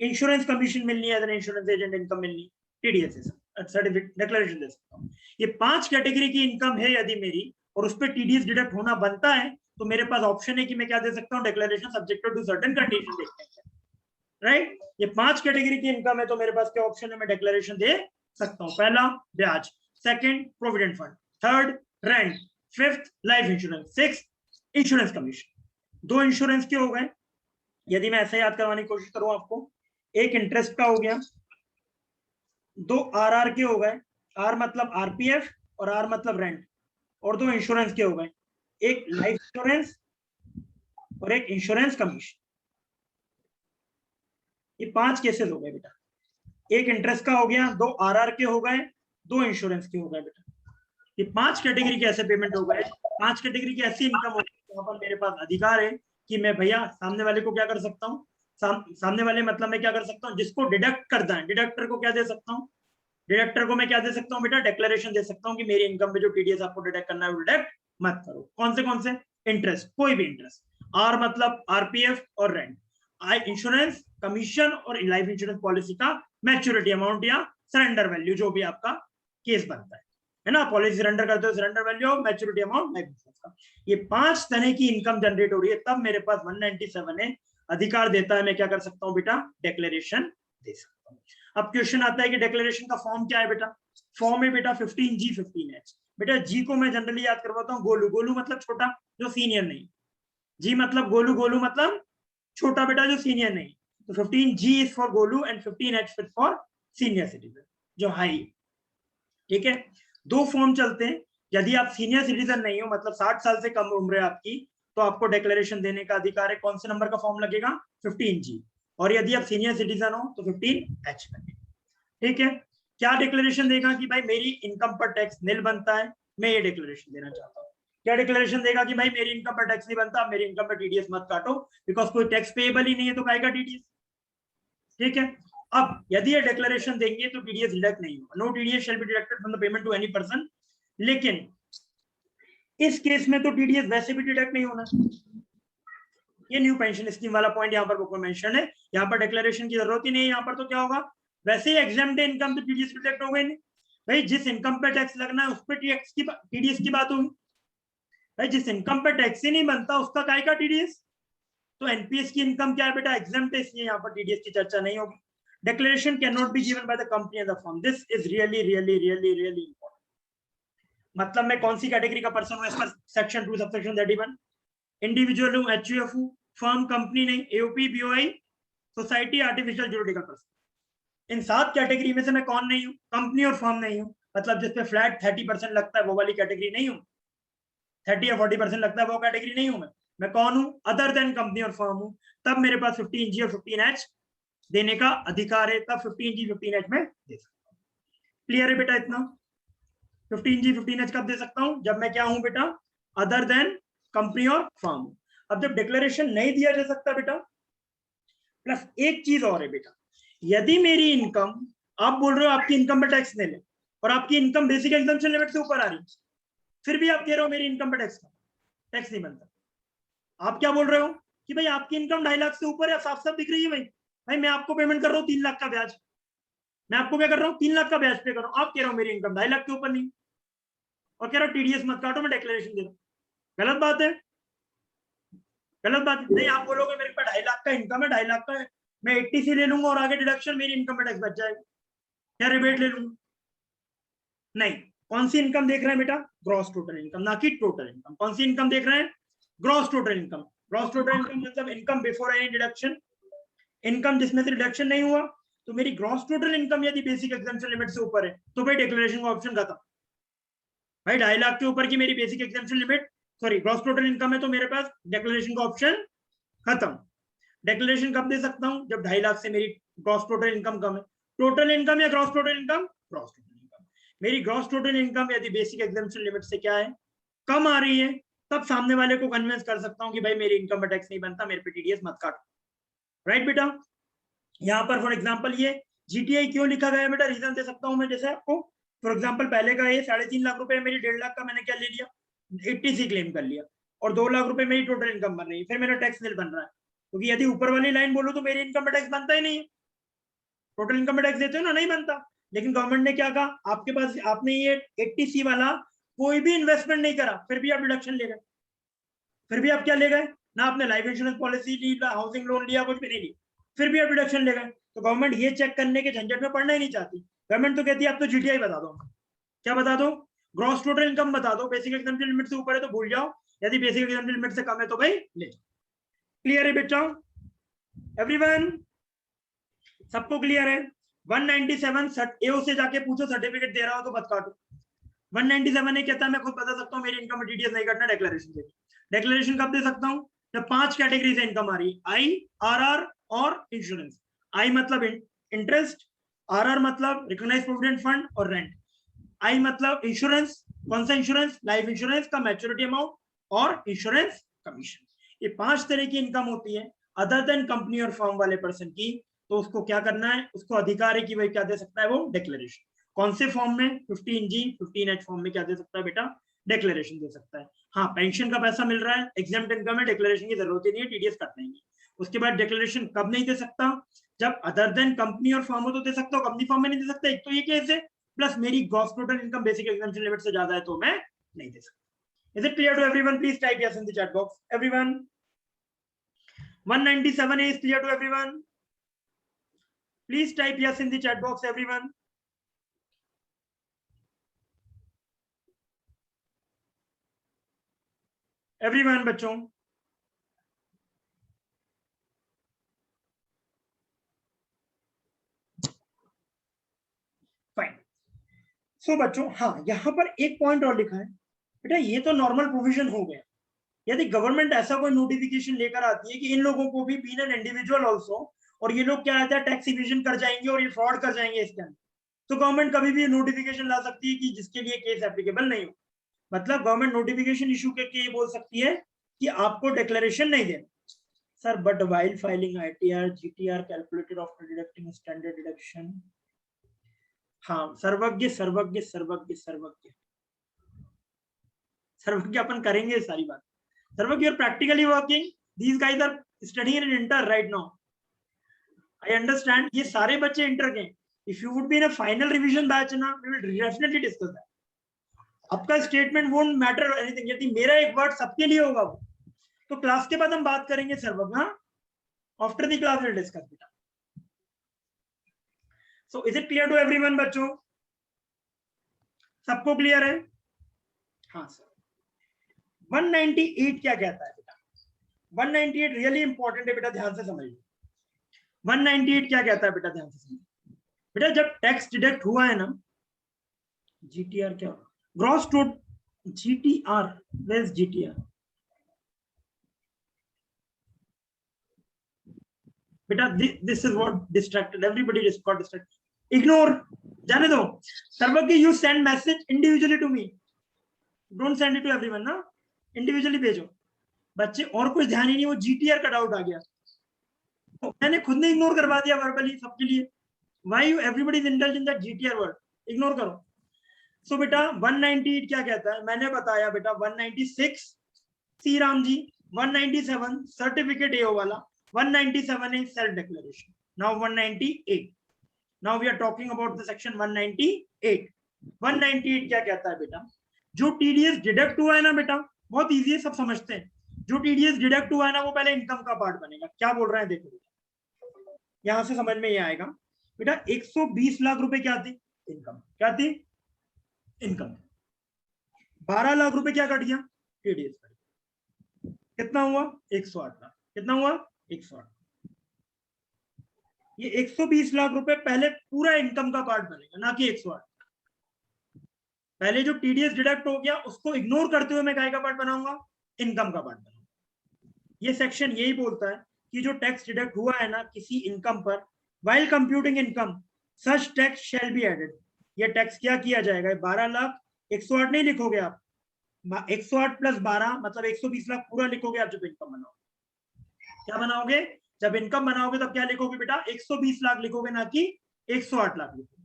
इंश्योरेंस कमीशन मिलनी है, इंश्योरेंस एजेंट इनकम मिलनी, टीडीएस सर्टिफिकेट डिक्लेरेशन दे सकता हूँ। ये 5 कैटेगरी की इनकम है यदि मेरी, और उस पर टीडीएस डिडक्ट होना बनता है, तो मेरे पास ऑप्शन है कि मैं क्या दे सकता हूँ, declaration subjected to certain condition देखते हैं, राइट। ये 5 कैटेगरी की इनकम है तो मेरे पास क्या ऑप्शन है, मैं डिक्लेरेशन दे सकता हूँ। पहला ब्याज, second provident fund, third rent, fifth life insurance, sixth insurance commission. 2 insurance के हो गए, यदि मैं ऐसे याद करवाने की कोशिश करूं आपको, एक इंटरेस्ट का हो गया, 2 आरआर के हो गए, आर मतलब आरपीएफ और आर मतलब रेंट, और 2 इंश्योरेंस के हो गए, एक लाइफ इंश्योरेंस और एक इंश्योरेंस कमीशन। ये 5 केसेस हो गए बेटा। एक इंटरेस्ट का हो गया, 2 आरआर के हो गए, 2 इंश्योरेंस के हो गए बेटा। ये 5 कैटेगरी के ऐसे पेमेंट हो गए, 5 कैटेगरी की ऐसी इनकम हो गई वहां पर मेरे पास अधिकार है कि मैं भैया सामने वाले को क्या कर सकता हूँ, सामने वाले मतलब मैं क्या कर सकता हूँ, जिसको डिडक्ट करता है डिडक्टर को क्या दे सकता हूँ, डिडक्टर को मैं क्या दे सकता हूँ बेटा, डिक्लेरेशन दे सकता हूँ कि मेरी इनकम में जो टीडीएस आपको डिडक्ट करना है वो डिडक्ट मत करो। कौन से? इंटरेस्ट, कोई भी इंटरेस्ट, आर मतलब आरपीएफ और रेंट, आई इंश्योरेंस कमीशन और लाइफ इंश्योरेंस पॉलिसी का मैच्योरिटी अमाउंट या सरेंडर वैल्यू, जो भी आपका केस बनता है ना, पॉलिसी सरेंडर करते हो सरेंडर वैल्यू और मैच्योरिटी अमाउंट लाइफ इंश्योरेंस का। ये 5 तरह की इनकम जनरेट हो रही है, तब मेरे पास 197 है अधिकार देता है मैं क्या कर सकता हूँ बेटा, डिक्लेरेशन दे सकता हूँ। अब क्वेश्चन आता है कि डिक्लेरेशन का फॉर्म क्या है बेटा, फॉर्म है बेटा 15G 15H। बेटा जी को मैं जनरली याद करवाता हूँ गोलू, गोलू मतलब छोटा, जो सीनियर नहीं, जी मतलब गोलू, गोलू मतलब छोटा बेटा जो सीनियर नहीं, तो 15G is for Golu and 15H for senior citizen जो हाई। ठीक है, दो फॉर्म चलते हैं। यदि आप सीनियर सिटीजन नहीं हो, मतलब 60 साल से कम उम्र है आपकी, तो आपको डिक्लेरेशन देने का अधिकार है। कौन से नंबर का फॉर्म लगेगा? 15G। और यदि आप सीनियर सिटीजन हो तो 15H लगेगा। ठीक है, क्या डिक्लेरेशन देगा कि भाई मेरी इनकम पर टैक्स निल बनता है, मैं ये डिक्लेरेशन देना चाहता हूँ। क्या डिक्लेरेशन देगा कि भाई मेरी इनकम पर टैक्स नहीं बनता, मेरी इनकम पर टीडीएस मत काटो, बिकॉज कोई टैक्स पेएबल ही नहीं है तो काहेगा टीडीएस। ठीक है, अब यदि ये डिक्लेरेशन देंगे तो टीडीएस डिडक्ट नहीं होगा, no TDS shall be deducted from the payment to any person. लेकिन इस केस में तो टीडीएस वैसे भी डिडक्ट नहीं होना। ये न्यू पेंशन स्कीम वाला पॉइंट यहाँ पर बुक में मेंशन है, यहाँ पर डिक्लेरेशन की जरूरत ही नहीं है। यहाँ पर तो क्या होगा, वैसे ही एग्जाम्ड इनकम तो टीडीएस डिडक्ट हो गई नहीं। भाई जिस इनकम पर टैक्स लगना है उस पर टीडीएस की बात होगी। भाई जिस इनकम पर टैक्स ही नहीं बनता उसका काय का टीडीएस। तो एनपीएस की इनकम क्या है बेटा, एग्जाम्प्ट है, इसलिए यहाँ पर टीडीएस की चर्चा नहीं होगी। Declaration can not be given by the company as a firm, this is really really really really important. मतलब मैं कौन सी कैटेगरी का पर्सन हूँ, इसका सेक्शन 2 सबसेक्शन 31, इंडिविजुअल हूँ, एचयूएफ हूँ, फर्म कंपनी नहीं, AOP BOI, society, artificial juridical person. इन 7 कैटेगरी में से मैं कौन नहीं हूँ? कंपनी और फर्म नहीं हूँ, मतलब जिसपे फ्लैट 30% लगता है वो वाली कैटेगरी नहीं हूँ, 30 या 40% लगता है वो कैटेगरी नहीं हूँ मैं कौन हूँ? अदर देन कंपनी और फर्म हूँ। तब मेरे पास 15G और 15H देने का अधिकार है, तब 15G 15H में दे सकता हूँ। क्लियर है बेटा इतना? 15G 15H कब दे सकता हूँ? जब मैं क्या हूँ बेटा, अदर देन कंपनी और फर्म हूँ। अब जब डिक्लेरेशन नहीं दिया जा सकता बेटा, प्लस एक चीज और है बेटा, यदि मेरी इनकम, आप बोल रहे हो आपकी इनकम पर टैक्स नहीं ले, और आपकी इनकम बेसिक एग्जम्पशन लिमिट से ऊपर आ रही, फिर भी आप कह रहे हो मेरी इनकम पर टैक्स नहीं बनता। आप क्या बोल रहे हो कि भाई आपकी इनकम 2.5 लाख से ऊपर है, साफ साफ दिख रही है। भाई मैं आपको पेमेंट कर रहा हूँ 3 लाख का ब्याज, मैं आपको क्या कर रहा हूँ, 3 लाख का ब्याज पे कर रहा हूँ। आप कह रहे हो मेरी इनकम 2.5 लाख के ऊपर नहीं, और कह रहा हूँ टीडीएस मत काटो, मैं डिक्लेरेशन दे रहा हूँ। गलत बात है, गलत बात है। नहीं, आप बोलोगे मेरे पास 2.5 लाख का इनकम है, 2.5 लाख का है, मैं 80 ले लूंगा और आगे डिडक्शन मेरी इनकम में टैक्स बच जाएगा, क्या रिबेट ले लूंगा? नहीं। कौन सी इनकम देख रहे हैं बेटा? ग्रॉस टोटल इनकम, ना कि टोटल इनकम। कौन सी इनकम देख रहे हैं? Gross total income. Gross total income मतलब income before any deduction, income जिसमें से डिडक्शन नहीं हुआ। तो मेरी ग्रॉस टोटल इनकम यदि बेसिक एग्जाम्पशन लिमिट से ऊपर है तो भाई डिक्लेरेशन का ऑप्शन खत्म। भाई 2.5 लाख के ऊपर की मेरी basic exemption limit, sorry gross total income है, तो मेरे पास डिक्लेरेशन का ऑप्शन खत्म। डिक्लेरेशन कब दे सकता हूं? जब 2.5 लाख से मेरी ग्रॉस टोटल इनकम कम है। टोटल इनकम या gross total income? Gross total income. मेरी ग्रॉस टोटल इनकम यदि बेसिक एग्जाम्पशन लिमिट से क्या है, कम आ रही है, तब सामने वाले को कन्विंस कर सकता हूं कि भाई मेरी इनकम में टैक्स नहीं बनता, मेरे पे टीडीएस मत काटो। राइट बेटा? यहाँ पर फॉर एग्जाम्पल ये जीटीआई क्यों लिखा गया है बेटा, रीजन दे सकता हूँ मैं जैसे आपको। फॉर एग्जाम्पल पहले का ये 3.5 लाख रुपए, मेरी 1.5 लाख का मैंने क्या ले लिया, 80C क्लेम कर लिया, और 2 लाख रुपए मेरी टोटल इनकम बन रही है, फिर मेरा टैक्स निल बन रहा है, क्योंकि यदि ऊपर वाली लाइन बोलो तो मेरी इनकम में टैक्स बनता ही नहीं है। टोटल इनकम में टैक्स देते हो ना, नहीं बनता। लेकिन गवर्नमेंट ने क्या कहा, आपके पास, आपने ये 80C वाला कोई भी इन्वेस्टमेंट नहीं करा, फिर भी आप डिडक्शन ले गए, फिर भी आप क्या ले गए ना, आपने लाइफ इंश्योरेंस पॉलिसी ली, हाउसिंग लोन लिया, कुछ भी नहीं लिया, फिर भी आप डिडक्शन ले गए। तो गवर्नमेंट ये चेक करने के झंझट में पड़ना ही नहीं चाहती। गवर्नमेंट तो कहती है आप तो जीटीआई बता दो, क्या बता दो, ग्रॉस टोटल इनकम बता दो, बेसिक एग्जाम्पशन लिमिट से ऊपर है तो भूल जाओ, यदि बेसिक एग्जाम्पशन लिमिट से कम है तो भाई ले। क्लियर है बेटा एवरीवन? सबको क्लियर है? 197 एओ से जाके पूछो सर्टिफिकेट दे रहा हो तो मत काटो। 197 कहता है मैं खुद बता सकता हूँ मेरी इनकम में टीडीएस नहीं कटना, डिक्लेरेशन दे। डिक्लेरेशन कब दे सकता हूँ? जब 5 कैटेगरी से इनकम आ रही है, आई, आरआर और इंश्योरेंस। आई मतलब इंटरेस्ट, आरआर मतलब रिकॉग्नाइज प्रोविडेंट फंड और रेंट, आई मतलब इंश्योरेंस, कौन सा इंश्योरेंस? लाइफ इंश्योरेंस का मैच्योरिटी अमाउंट और इंश्योरेंस कमीशन। ये 5 तरह की इनकम होती है अदर देन कंपनी और फर्म वाले पर्सन की। तो उसको क्या करना है, उसको अधिकार है कि भाई क्या दे सकता है वो, डिक्लेरेशन। कौन से फॉर्म में? 15G 15H फॉर्म में क्या दे सकता है बेटा, डिक्लेरेशन दे सकता है। हाँ, पेंशन का पैसा मिल रहा है, एग्जाम्प्ट इनकम है, डिक्लेरेशन की जरूरत ही नहीं है, टीडीएस कट देंगे। उसके बाद डिक्लेरेशन कब नहीं दे सकता? जब अदर देन कंपनी और फर्म हो तो दे सकता हूँ, कंपनी फर्म में नहीं दे सकता, एक तो ये केस है, प्लस मेरी gross total income basic exemption limit से ज्यादा है तो मैं नहीं दे सकता। Is it clear to everyone? Please type yes in the chat box everyone. 197A is clear to everyone? Please type yes in the chat box everyone. Everyone बच्चों, फाइन। सो बच्चों, हाँ यहाँ पर एक पॉइंट और लिखा है बेटा, ये तो नॉर्मल प्रोविजन हो गया। यदि गवर्नमेंट ऐसा कोई नोटिफिकेशन लेकर आती है कि इन लोगों को भी बीन एन इंडिविजुअल ऑल्सो, और ये लोग क्या रहता है टैक्स इवेजन कर जाएंगे और ये फ्रॉड कर जाएंगे इसके अंदर, तो गवर्नमेंट कभी भी नोटिफिकेशन ला सकती है कि जिसके लिए केस एप्लीकेबल नहीं हो। मतलब गवर्नमेंट नोटिफिकेशन इशू करके ये बोल सकती है कि आपको डिक्लेरेशन नहीं देना sir, but while filing ITR GTR calculated after deducting standard deduction. हाँ, सर्वज्ञ सर्वज्ञ सर्वज्ञ सर्वज्ञ सर्वज्ञ अपन करेंगे सारी बात। सर्वज्ञ, you're practically working, these guys are studying in inter right now, I understand। ये सारे बच्चे इंटर के, if you would be in a final revision batch ना, we will definitely discuss that। आपका स्टेटमेंट won't matter anything, यदि मेरा एक वर्ड सबके लिए होगा वो, तो क्लास के बाद हम बात करेंगे सर्वज्ञ। हाँ, after the class will discuss बेटा। So is it clear to everyone बच्चों? सबको क्लियर है? हाँ सर। 198 क्या कहता है बेटा? 198 रियली इंपॉर्टेंट है बेटा, ध्यान से समझिए। 198 क्या कहता है बेटा, ध्यान से समझिए बेटा। जब टैक्स डिडक्ट हुआ है ना, GTR क्या, gross total, GTR, where is GTR बेटा? This is what distracted, everybody got distracted, ignore, जाने दो। Sarvagya, you send message individually to me, don't send it to everyone ना, इंडिविजुअली भेजो बच्चे, और कुछ ध्यान ही नहीं, वो GTR का डाउट आ गया तो मैंने खुद ने इग्नोर करवा दिया वर्बली सबके लिए। Why you everybody is indulge in that GTR word, ignore करो। सो बेटा 198 क्या कहता है, मैंने बताया बेटा 196 सी राम जी, 197 सर्टिफिकेट एओ वाला, 197 is self declaration. Now 198, now we are talking about the section 198। 198 क्या कहता है बेटा? जो TDS डिडक्ट हुआ है ना बेटा, बहुत इजी है, सब समझते हैं। जो TDS डिडक्ट हुआ है ना, वो पहले इनकम का पार्ट बनेगा। क्या बोल रहे हैं देखो बेटा, यहां से समझ में ये आएगा बेटा। 120 लाख रुपए क्या थी? इनकम। क्या थी? इनकम। 12 लाख रुपए क्या कट गया? TDS कट गया। कितना हुआ? 108 लाख। कितना हुआ? 108। ये 120 लाख रुपए पहले पूरा इनकम का पार्ट बनेगा, ना कि 108। पहले जो TDS डिडक्ट हो गया उसको इग्नोर करते हुए मैं काय का पार्ट बनाऊंगा? इनकम का पार्ट बनाऊंगा। ये सेक्शन यही बोलता है कि जो टैक्स डिडक्ट हुआ है ना किसी इनकम पर, while computing income such tax shall be added। ये टैक्स क्या किया जाएगा? 12 लाख 108 नहीं लिखोगे आप, 108 प्लस 12 मतलब 120 लाख पूरा लिखोगे आप जब इनकम बनाओगे। क्या बनाओगे? जब इनकम बनाओगे तब क्या लिखोगे बेटा? 120 लाख लिखोगे, ना कि 108 लाख लिखोगे।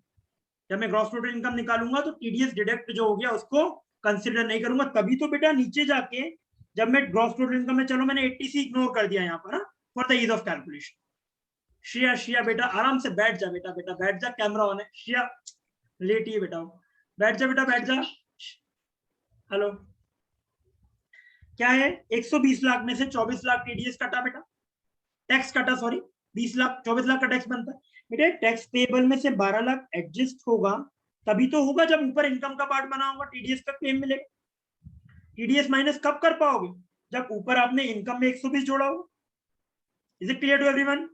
जब मैं ग्रॉस टोटल इनकम निकालूंगा तो TDS डिडक्ट जो हो गया उसको कंसिडर नहीं करूंगा। तभी तो बेटा नीचे जाके जब मैं ग्रॉस टोटल इनकम में, चलो मैंने 80 इग्नोर कर दिया यहाँ पर for the ease of calculation. Shriya, Shriya बेटा आराम से बैठ जा बेटा, बेटा बैठ जा, कैमरा ऑन है। श्रिया लेटी है बेटा, बैठ जा बेटा, बैठ जा। हेलो, क्या है? 120 लाख में से 24 लाख TDS कटा बेटा, टैक्स कटा, सॉरी 20 लाख, 24 लाख का टैक्स बनता है बेटा। टैक्स पेबल में से 12 लाख एडजस्ट होगा तभी तो होगा जब ऊपर इनकम का पार्ट बना होगा, TDS का क्लेम मिलेगा। TDS माइनस कब कर पाओगे? जब ऊपर आपने इनकम में 120 जोड़ा होगा। Is it clear to everyone?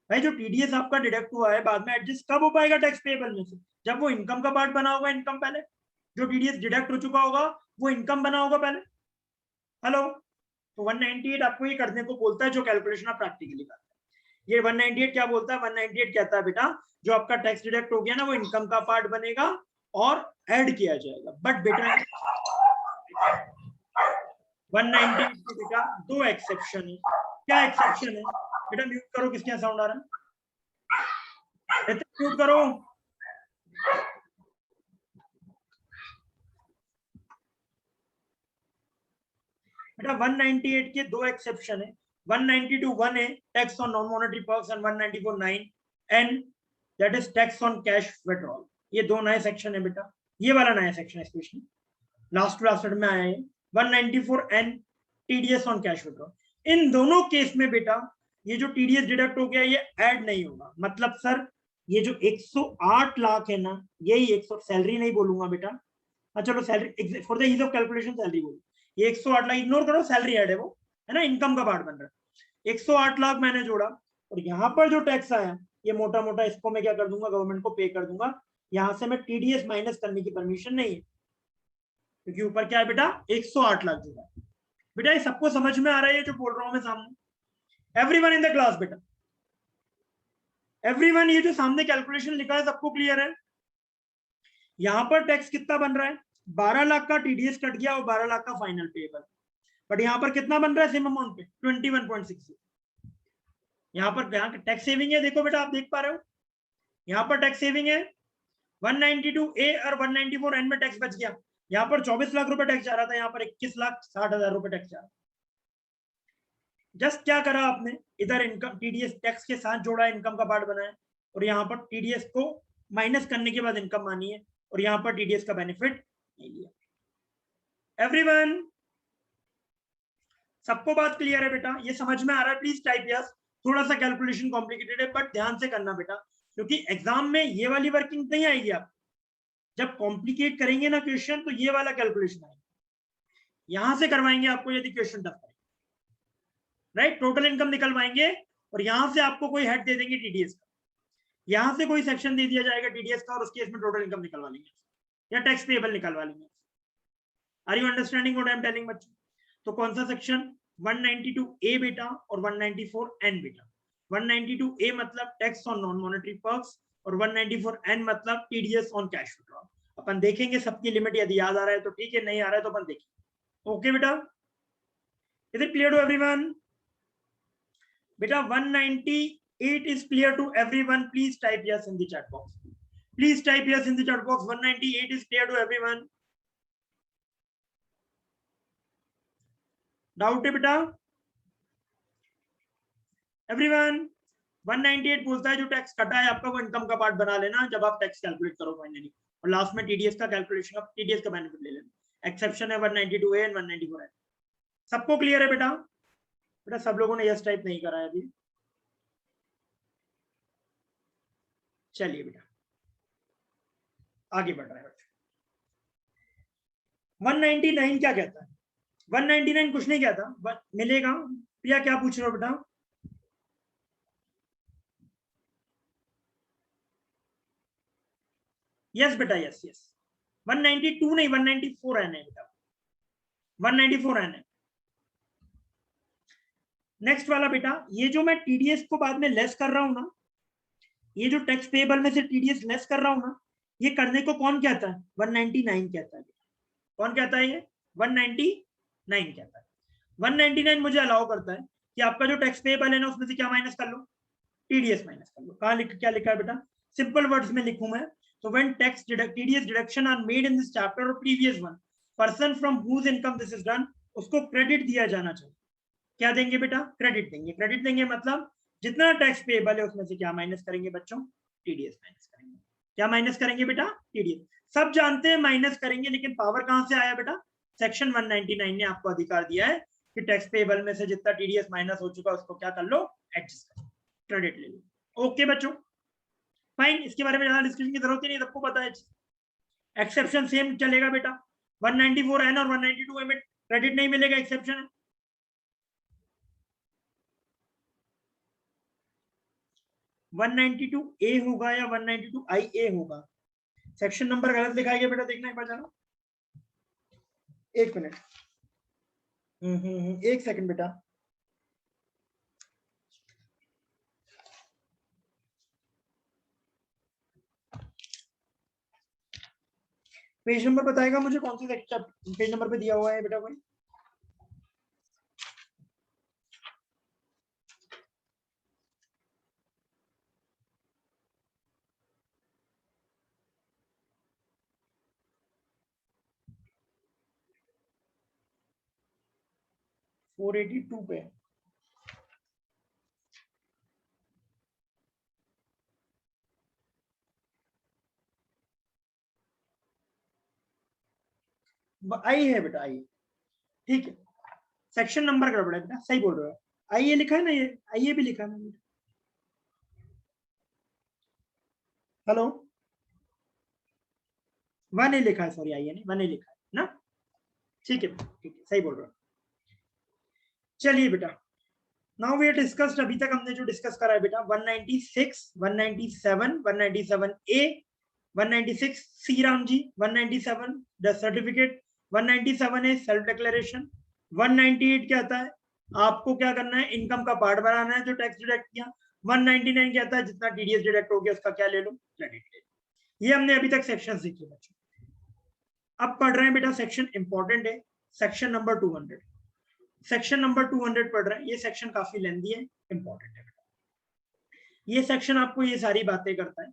भाई जो TDS आपका डिडक्ट हुआ है बाद में एडजस्ट कब हो पाएगा टैक्स पेबल में से? जब वो इनकम का पार्ट बना होगा। इनकम पहले, जो TDS डिडक्ट हो चुका होगा वो इनकम बना होगा पहले। हेलो, तो 198 आपको ये करने को बोलता है जो कैलकुलेशन आप प्रैक्टिकली करते हैं। ये 198 क्या बोलता है? 198 कहता है बेटा जो आपका टैक्स डिडक्ट हो गया ना वो इनकम का पार्ट बनेगा और ऐड किया जाएगा। बट बेटा 198 के बेटा दो एक्सेप्शन है। क्या एक्सेप्शन है बेटा? म्यूट करो, किसके यहाँ साउंड आ रहा है? म्यूट करो। बेटा 198 के दो एक्सेप्शन है। 192 1 है tax on non monetary perks and 194 9 and that is tax on cash withdrawal. ये दो नए सेक्शन है बेटा, ये वाला नया सेक्शन है स्पेशली लास्ट में आया है 194 and TDS on cash withdrawal. इन दोनों केस में बेटा ये जो TDS डिडक्ट हो गया ये ऐड नहीं होगा। मतलब सर ये जो 108 लाख है ना, यही 100 सैलरी नहीं बोलूंगा बेटा, चलो salary for the ease of calculation salary बोलूं, ये 108 लाख इग्नोर करो, सैलरी ऐड है वो, है ना, इनकम का पार्ट बन रहा है। 108 लाख मैंने जोड़ा और यहाँ पर जो टैक्स आया ये मोटा मोटा इसको मैं क्या कर दूंगा, गवर्नमेंट को पे कर दूंगा। यहाँ से मैं टीडीएस माइनस करने की परमिशन नहीं है, क्योंकि ऊपर क्या है बेटा 108 लाख जोड़ा। बेटा ये सबको समझ में आ रहा है जो बोल रहा हूं मैं सामने? एवरीवन इन द क्लास बेटा, एवरीवन, ये जो सामने कैलकुलेशन लिखा है सबको क्लियर है? यहां पर टैक्स कितना बन रहा है, 12 लाख का टीडीएस कट गया और 12 लाख का फाइनल पेएबल। बट यहाँ पर कितना बन रहा है सेम अमाउंट पे, 21.6। यहाँ पर टैक्स सेविंग है, देखो बेटा आप देख पा रहे हो, यहाँ पर टैक्स सेविंग है 192A और 194N में टैक्स बच गया। यहाँ पर 24 लाख रुपए टैक्स जा रहा था, यहाँ पर 21,60,000 रुपए टैक्स जा रहा। जस्ट क्या करा आपने, इधर इनकम टीडीएस टैक्स के साथ जोड़ा, इनकम का पार्ट बनाया, और यहाँ पर टीडीएस को माइनस करने के बाद इनकम मानी है, और यहाँ पर टीडीएस का बेनिफिट नहीं लिया। एवरीवन, सबको बात क्लियर है बेटा? ये समझ में आ रहा है? Please type yes. थोड़ा सा कैलकुलेशन कॉम्प्लिकेटेड है बट ध्यान से करना बेटा, क्योंकि एग्जाम में ये वाली वर्किंग नहीं आएगी। आप जब कॉम्प्लिकेट करेंगे ना क्वेश्चन तो ये वाला कैलकुलेशन आएगा, यहां से करवाएंगे आपको यदि क्वेश्चन टफ है, राइट। टोटल इनकम निकलवाएंगे और यहां से आपको कोई हेड दे देंगे टीडीएस का, यहां से कोई सेक्शन दे दिया जाएगा टीडीएस का और उसके इसमें टोटल इनकम निकलवा लेंगे या टैक्स पेएबल निकलवा लेंगे। Are you understanding what I am telling बच्चों? तो कौन सा सेक्शन, 192A बेटा और 194N बेटा। 192A मतलब tax on non monetary perks और 194N मतलब टीडीएस ऑन कैश विड्रॉल। अपन देखेंगे सबकी लिमिट, यदि याद आ रहा है तो ठीक है, नहीं आ रहा है तो अपन देखेंगे। ओके बेटा, is it clear to everyone? बेटा 198 is clear to everyone, please type yes in the chat box. Please type yes in the chat box. 198 is clear to everyone. Doubt है बेटा एवरीवन? 198 बोलता है जो टैक्स कटा है आपका वो इनकम का पार्ट बना लेना जब आप टैक्स कैलकुलेट करो फाइनली, और लास्ट में टीडीएस का कैलकुलेशन का टीडीएस का बेनिफिट ले लेना। एक्सेप्शन है 192A एंड 194A। सबको क्लियर है बेटा? बेटा सब लोगों ने यस टाइप नहीं करा है अभी। चलिए बेटा आगे बढ़ रहा है बेटा। 199 क्या कहता है? 199 कुछ नहीं कहता, मिलेगा। प्रिया क्या पूछ रहे हो बेटा? यस बेटा यस यस। 192 नहीं 194 एन है बेटा, 194 एन है। नेक्स्ट वाला बेटा, ये जो मैं टीडीएस को बाद में लेस कर रहा हूं ना, ये जो टैक्स पेएबल में से टीडीएस लेस कर रहा हूं ना, ये करने को कौन कहता है? 199 कहता है। कौन कहता है? ये 199 कहता है। 199 मुझे अलाउ करता है कि आपका जो टैक्स पेएबल है ना उसमें से क्या माइनस कर लो, टीडीएस माइनस कर लो। कहां क्या लिखा है बेटा? सिंपल वर्ड्स में लिखूं मैं तो when tax TDS deduction are made in this chapter or previous one, person from whose income this is done, उसको क्रेडिट दिया जाना चाहिए। क्या देंगे बेटा? क्रेडिट देंगे। क्रेडिट देंगे मतलब जितना टैक्स पेएबल है उसमें से क्या माइनस करेंगे बच्चों? टीडीएस माइनस करेंगे। क्या माइनस करेंगे बेटा? टीडीएस। सब जानते हैं माइनस करेंगे, लेकिन पावर कहां से आया बेटा? सेक्शन 199 ने आपको अधिकार दिया है कि टैक्स पेएबल में से जितना टीडीएस माइनस हो चुका उसको क्या कर लो? एडजस्ट कर लो, क्रेडिट ले लो। ओके बच्चों फाइन, इसके बारे में ज्यादा डिस्कशन की जरूरत ही नहीं, सबको पता है। एक्सेप्शन सेम चलेगा बेटा, 194N और 192A में क्रेडिट नहीं मिलेगा, एक्सेप्शन है। 192A होगा या 192IA होगा? सेक्शन नंबर गलत लिखा गया बेटा, देखना एक बार जरा, एक मिनट। एक सेकंड बेटा। पेज नंबर बताएगा मुझे कौन सी पेज नंबर पे दिया हुआ है बेटा कोई? फोर 482 पे। आई है बेटा, आई। ठीक है, सेक्शन नंबर गड़बड़ है बेटा, सही बोल रहे हो। आई ए लिखा है ना, ये आई ए भी लिखा है ना। हेलो, 1A लिखा है, सॉरी आई ए नहीं 1A लिखा है ना। ठीक है, सही बोल रहा हूँ। चलिए बेटा, नाउ वी डिस्कस्ड, अभी तक हमने जो डिस्कस करा है बेटा 196, 197, 197A, 196 C Ram ji, 197 the certificate, 197 है सेल्फ डिक्लेरेशन, 198 क्या आता है, आपको क्या करना है, इनकम का पार्ट बनाना है जो टैक्स डिडक्ट किया, 199 क्या आता है, जितना टीडीएस डिडक्ट हो गया उसका क्या ले लो, क्रेडिट ले लो। ये हमने अभी तक सेक्शन सीखे बच्चों। अब पढ़ रहे हैं बेटा सेक्शन इंपॉर्टेंट है, सेक्शन नंबर 200। सेक्शन नंबर 200 पढ़ रहे हैं, ये सेक्शन काफी लेंथी है, इंपॉर्टेंट है। ये सेक्शन आपको ये सारी बातें करता है।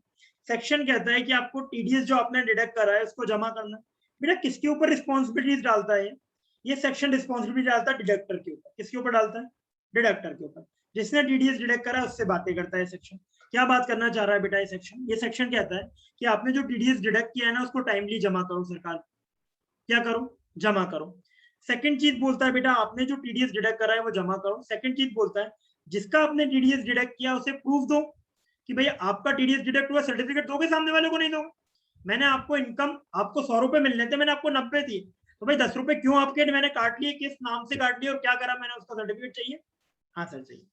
सेक्शन कहता है कि आपको टीडीएस जो आपने डिडक्ट करा है उसको जमा करना है। बेटा किसके ऊपर रिस्पॉन्सिबिलिटीज डालता है, ये सेक्शन रिस्पॉन्सिबिलिटी डालता है डिडक्टर के ऊपर। किसके ऊपर डालता है, डिडक्टर के ऊपर। जिसने टीडीएस डिडक्ट करा है उससे बातें करता है सेक्शन। क्या बात करना चाह रहा है बेटा ये सेक्शन कहता है कि आपने जो टीडीएस डिडक्ट किया है ना उसको टाइमली जमा करो, सरकार क्या करो, जमा करो। सेकंड चीज बोलता है बेटा आपने जो टीडीएस डिडक्ट करा है वो जमा करो। सेकंड चीज बोलता है जिसका आपने टीडीएस डिडक्ट किया उसे प्रूफ दो कि भाई आपका टीडीएस डिडक्ट हुआ, सर्टिफिकेट दोगे सामने वाले को, नहीं दोगे। मैंने आपको इनकम, आपको 100 रुपए मिलने थे, मैंने आपको 90 दिए, तो भाई 10 रुपए क्यों आपके मैंने काट लिए, किस नाम से काट लिए और क्या करा मैंने, उसका सर्टिफिकेट चाहिए। हाँ सर चाहिए।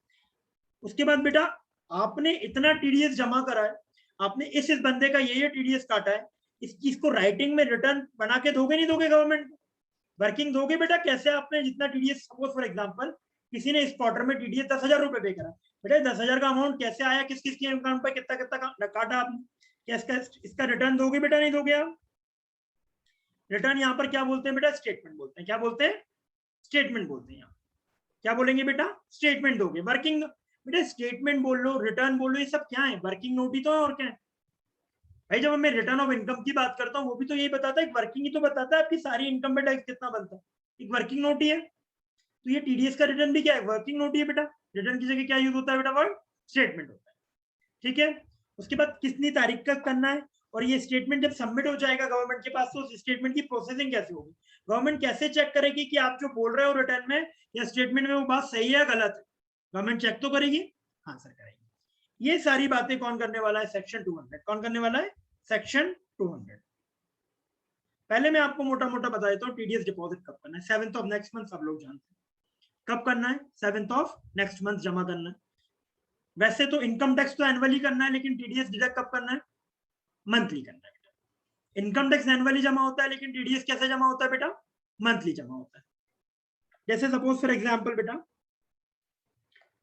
उसके बाद बेटा आपने इतना टीडीएस जमा करा है, आपने इस बंदे का ये टीडीएस काटा है, इस चीज को राइटिंग में रिटर्न बना के दोगे, नहीं दोगे गवर्नमेंट को, वर्किंग दोगे बेटा। कैसे आपने जितना टीडीएस, सपोज फॉर एग्जांपल किसी ने इस क्वार्टर में टीडीएस 10,000 रुपए पे करा, बेटा 10,000 का अमाउंट कैसे आया, किस किस के अकाउंट पे कितना कितना काटा आपने, क्या इसका रिटर्न दोगे बेटा, नहीं दोगे आप। रिटर्न यहाँ पर क्या बोलते हैं बेटा, स्टेटमेंट बोलते हैं। क्या बोलते हैं, स्टेटमेंट बोलते हैं। यहाँ क्या बोलेंगे बेटा, स्टेटमेंट दोगे। वर्किंग बेटा स्टेटमेंट बोल लो, रिटर्न बोल लो, ये सब क्या है, वर्किंग नोट ही तो है, और क्या है भाई। जब मैं रिटर्न ऑफ इनकम की बात करता हूँ वो भी तो यही बताता है, वर्किंग ही तो बताता है आपकी सारी इनकम पे टैक्स कितना बनता है, एक वर्किंग नोट ही है। तो ये टीडीएस का रिटर्न भी क्या है, वर्किंग नोट ही है बेटा। रिटर्न की जगह क्या यूज होता है बेटा, वर्ड स्टेटमेंट होता है। ठीक है, उसके बाद कितनी तारीख तक करना है, और ये स्टेटमेंट जब सबमिट हो जाएगा गवर्नमेंट के पास तो उस स्टेटमेंट की प्रोसेसिंग कैसे होगी, गवर्नमेंट कैसे चेक करेगी कि आप जो बोल रहे हो रिटर्न में या स्टेटमेंट में वो बात सही है गलत है, गवर्नमेंट चेक तो करेगी, हाँ सर करेगी। ये सारी बातें कौन करने वाला है, सेक्शन 200। कौन करने वाला है, सेक्शन 200। पहले मैं आपको मोटा मोटा बता देता हूँ टीडीएस डिपॉजिट कब करना है, 7th ऑफ नेक्स्ट मंथ, सब लोग जानते हैं कब करना है, 7th ऑफ नेक्स्ट मंथ जमा करना है। वैसे तो इनकम टैक्स तो एनुअली करना है, लेकिन टीडीएस डिडक्ट कब करना है, मंथली करना है। इनकम टैक्स एनुअली जमा होता है, लेकिन टीडीएस कैसे जमा होता है बेटा, मंथली जमा होता है। जैसे सपोज फॉर एग्जांपल बेटा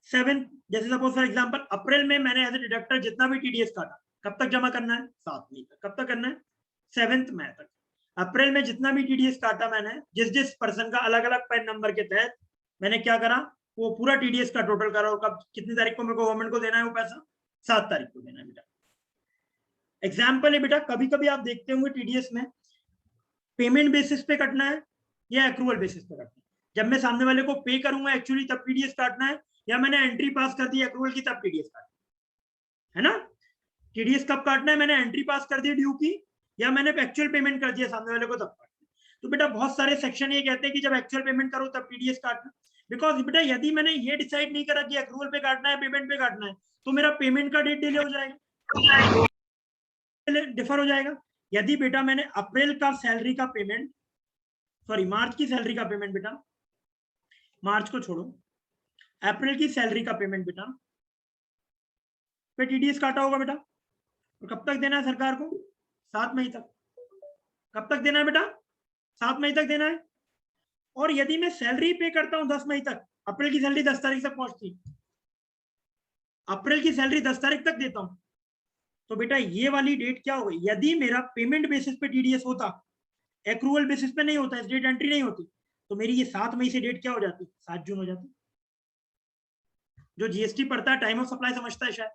7, जैसे सपोज फॉर एग्जांपल अप्रैल में मैंने एज ए डिडक्टर जितना भी टीडीएस काटा, कब तक जमा करना है, 7 मई तक। कब तक करना है, 7th मई तक। अप्रैल में जितना भी टीडीएस काटा मैंने, जिस जिस पर्सन का अलग अलग पैन नंबर के तहत मैंने क्या करा, वो पूरा टीडीएस का टोटल करा, और कब कितनी तारीख को मेरे को गवर्नमेंट को देना है वो पैसा, 7 तारीख को देना है बेटा। एग्जाम्पल है बेटा, कभी कभी आप देखते होंगे टीडीएस में पेमेंट बेसिस पे कटना है या एक्रूवल बेसिस पे कटना है। जब मैं सामने वाले को पे करूंगा एक्चुअली तब टीडीएस काटना है, या मैंने एंट्री पास कर दी एक्रूवल की तब टीडीएस काटना है ना। टीडीएस कब काटना है, मैंने एंट्री पास कर दी ड्यू की, या मैंने एक्चुअल पेमेंट कर दिया सामने वाले को तब काटना है। तो बेटा बहुत सारे सेक्शन ये कहते हैं कि जब एक्चुअल पेमेंट करो तब टीडीएस काटना, बिकॉज बेटा यदि मैंने ये डिसाइड नहीं करा कि एक्रूवल पे काटना है पेमेंट पे काटना है तो मेरा पेमेंट का डेट डिले हो जाएगा, डिफर हो जाएगा। यदि बेटा मैंने अप्रैल का सैलरी का पेमेंट, सॉरी मार्च की सैलरी का पेमेंट बेटा, मार्च को छोड़ो, अप्रैल की सैलरी का पेमेंट बेटा पे टीडीएस काटा होगा बेटा, और कब तक देना है सरकार को, 7 मई तक। कब तक देना है बेटा, 7 मई तक देना है। और यदि मैं सैलरी पे करता हूं 10 मई तक, अप्रैल की सैलरी 10 तारीख तक पहुंचती, अप्रैल की सैलरी 10 तारीख तक देता हूं, तो बेटा ये वाली डेट क्या हो गई, यदि मेरा पेमेंट बेसिस पे टीडीएस होता, एक्रूवल बेसिस पे नहीं होता, इस डेट एंट्री नहीं होती, तो मेरी ये 7 मई से डेट क्या हो जाती, 7 जून हो जाती। जो जीएसटी पड़ता है टाइम ऑफ सप्लाई समझता है, शायद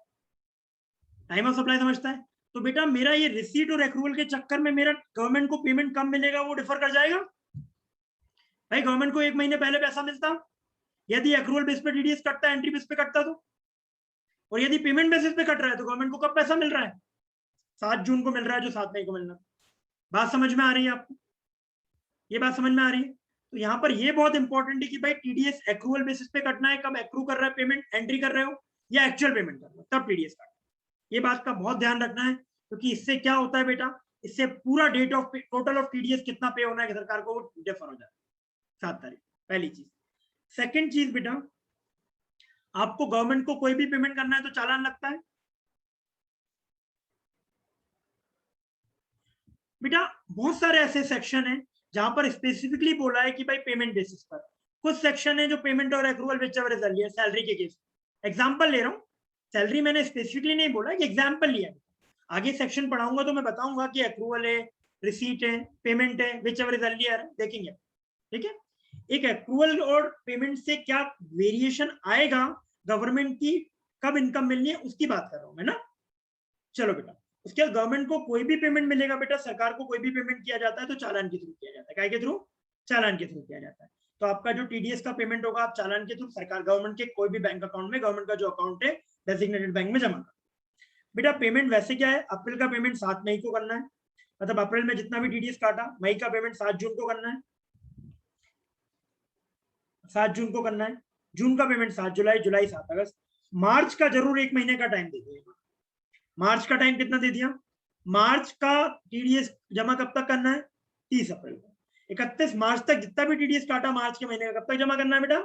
टाइम ऑफ सप्लाई समझता है। तो बेटा मेरा ये रिसीट और एक्रूवल के चक्कर में मेरा गवर्नमेंट को पेमेंट कम मिलेगा, वो डिफर कर जाएगा। भाई गवर्नमेंट को 1 महीने पहले पैसा मिलता यदि एक्रूवल बेस पे टीडीएस कटता, एंट्री बेस पे कटता तो, और यदि पेमेंट बेसिस पे कट रहा है तो गवर्नमेंट को कब पैसा मिल रहा है, 7 जून को मिल रहा है जो 7 मई को मिलना। बात समझ में आ रही है आपको, ये बात समझ में आ रही है। तो यहाँ पर ये बहुत इंपॉर्टेंट है कि भाई टीडीएस एक्रूवल बेसिस पे कटना है, कब एक्रू कर रहा है पेमेंट, एंट्री कर रहे हो या एक्चुअल पेमेंट कर रहे हो तब टीडीएस काटना। ये बात का बहुत ध्यान रखना है, क्योंकि इससे क्या होता है बेटा, इससे पूरा date of total of TDS कितना पे होना है सरकार को वो डिफर हो जाता है। 7 तारीख, पहली चीज। सेकंड चीज बेटा, आपको गवर्नमेंट को कोई भी पेमेंट करना है तो चालान लगता है बेटा। बहुत सारे ऐसे सेक्शन हैं जहां पर स्पेसिफिकली बोला है कि भाई पेमेंट बेसिस पर। कुछ सेक्शन है जो पेमेंट और accrual whichever is earlier, salary के केस। एग्जांपल ले रहा हूँ, सैलरी मैंने स्पेसिफिकली नहीं बोला, एक एग्जांपल लिया। आगे सेक्शन पढ़ाऊंगा तो मैं बताऊंगा कि एक्रूवल है, रिसीट है, पेमेंट है, व्हिचएवर इज अर्लियर देखेंगे, ठीक है। एक एक्रूवल और पेमेंट से क्या वेरिएशन आएगा गवर्नमेंट की, कब इनकम मिलनी है उसकी बात कर रहा हूं मैं ना। चलो बेटा, उसके बाद गवर्नमेंट को कोई भी पेमेंट मिलेगा बेटा, सरकार को कोई भी पेमेंट किया जाता है तो चालान के थ्रू किया जाता है। काय के थ्रू? चालान के थ्रू किया जाता है। तो आपका जो टीडीएस का पेमेंट होगा आप चालान के थ्रू सरकार गवर्नमेंट के कोई भी बैंक अकाउंट में, गवर्नमेंट का जो अकाउंट है डेजिग्नेटेड बैंक में जमा कर। बेटा पेमेंट वैसे क्या है, अप्रैल का पेमेंट 7 मई को करना है, मतलब अप्रैल में जितना भी टीडीएस काटा, मई का पेमेंट 7 जून को करना है, 7 जून को करना है, जून का पेमेंट 7 जुलाई, जुलाई 7 अगस्त, मार्च का जरूर 1 महीने का टाइम दे दिया। मार्च का टाइम कितना दे दिया? मार्च का टीडीएस जमा कब तक करना है? 30 अप्रैल को। 31 मार्च तक जितना भी टीडीएस काटा मार्च के महीने का, कब तक जमा करना है बेटा?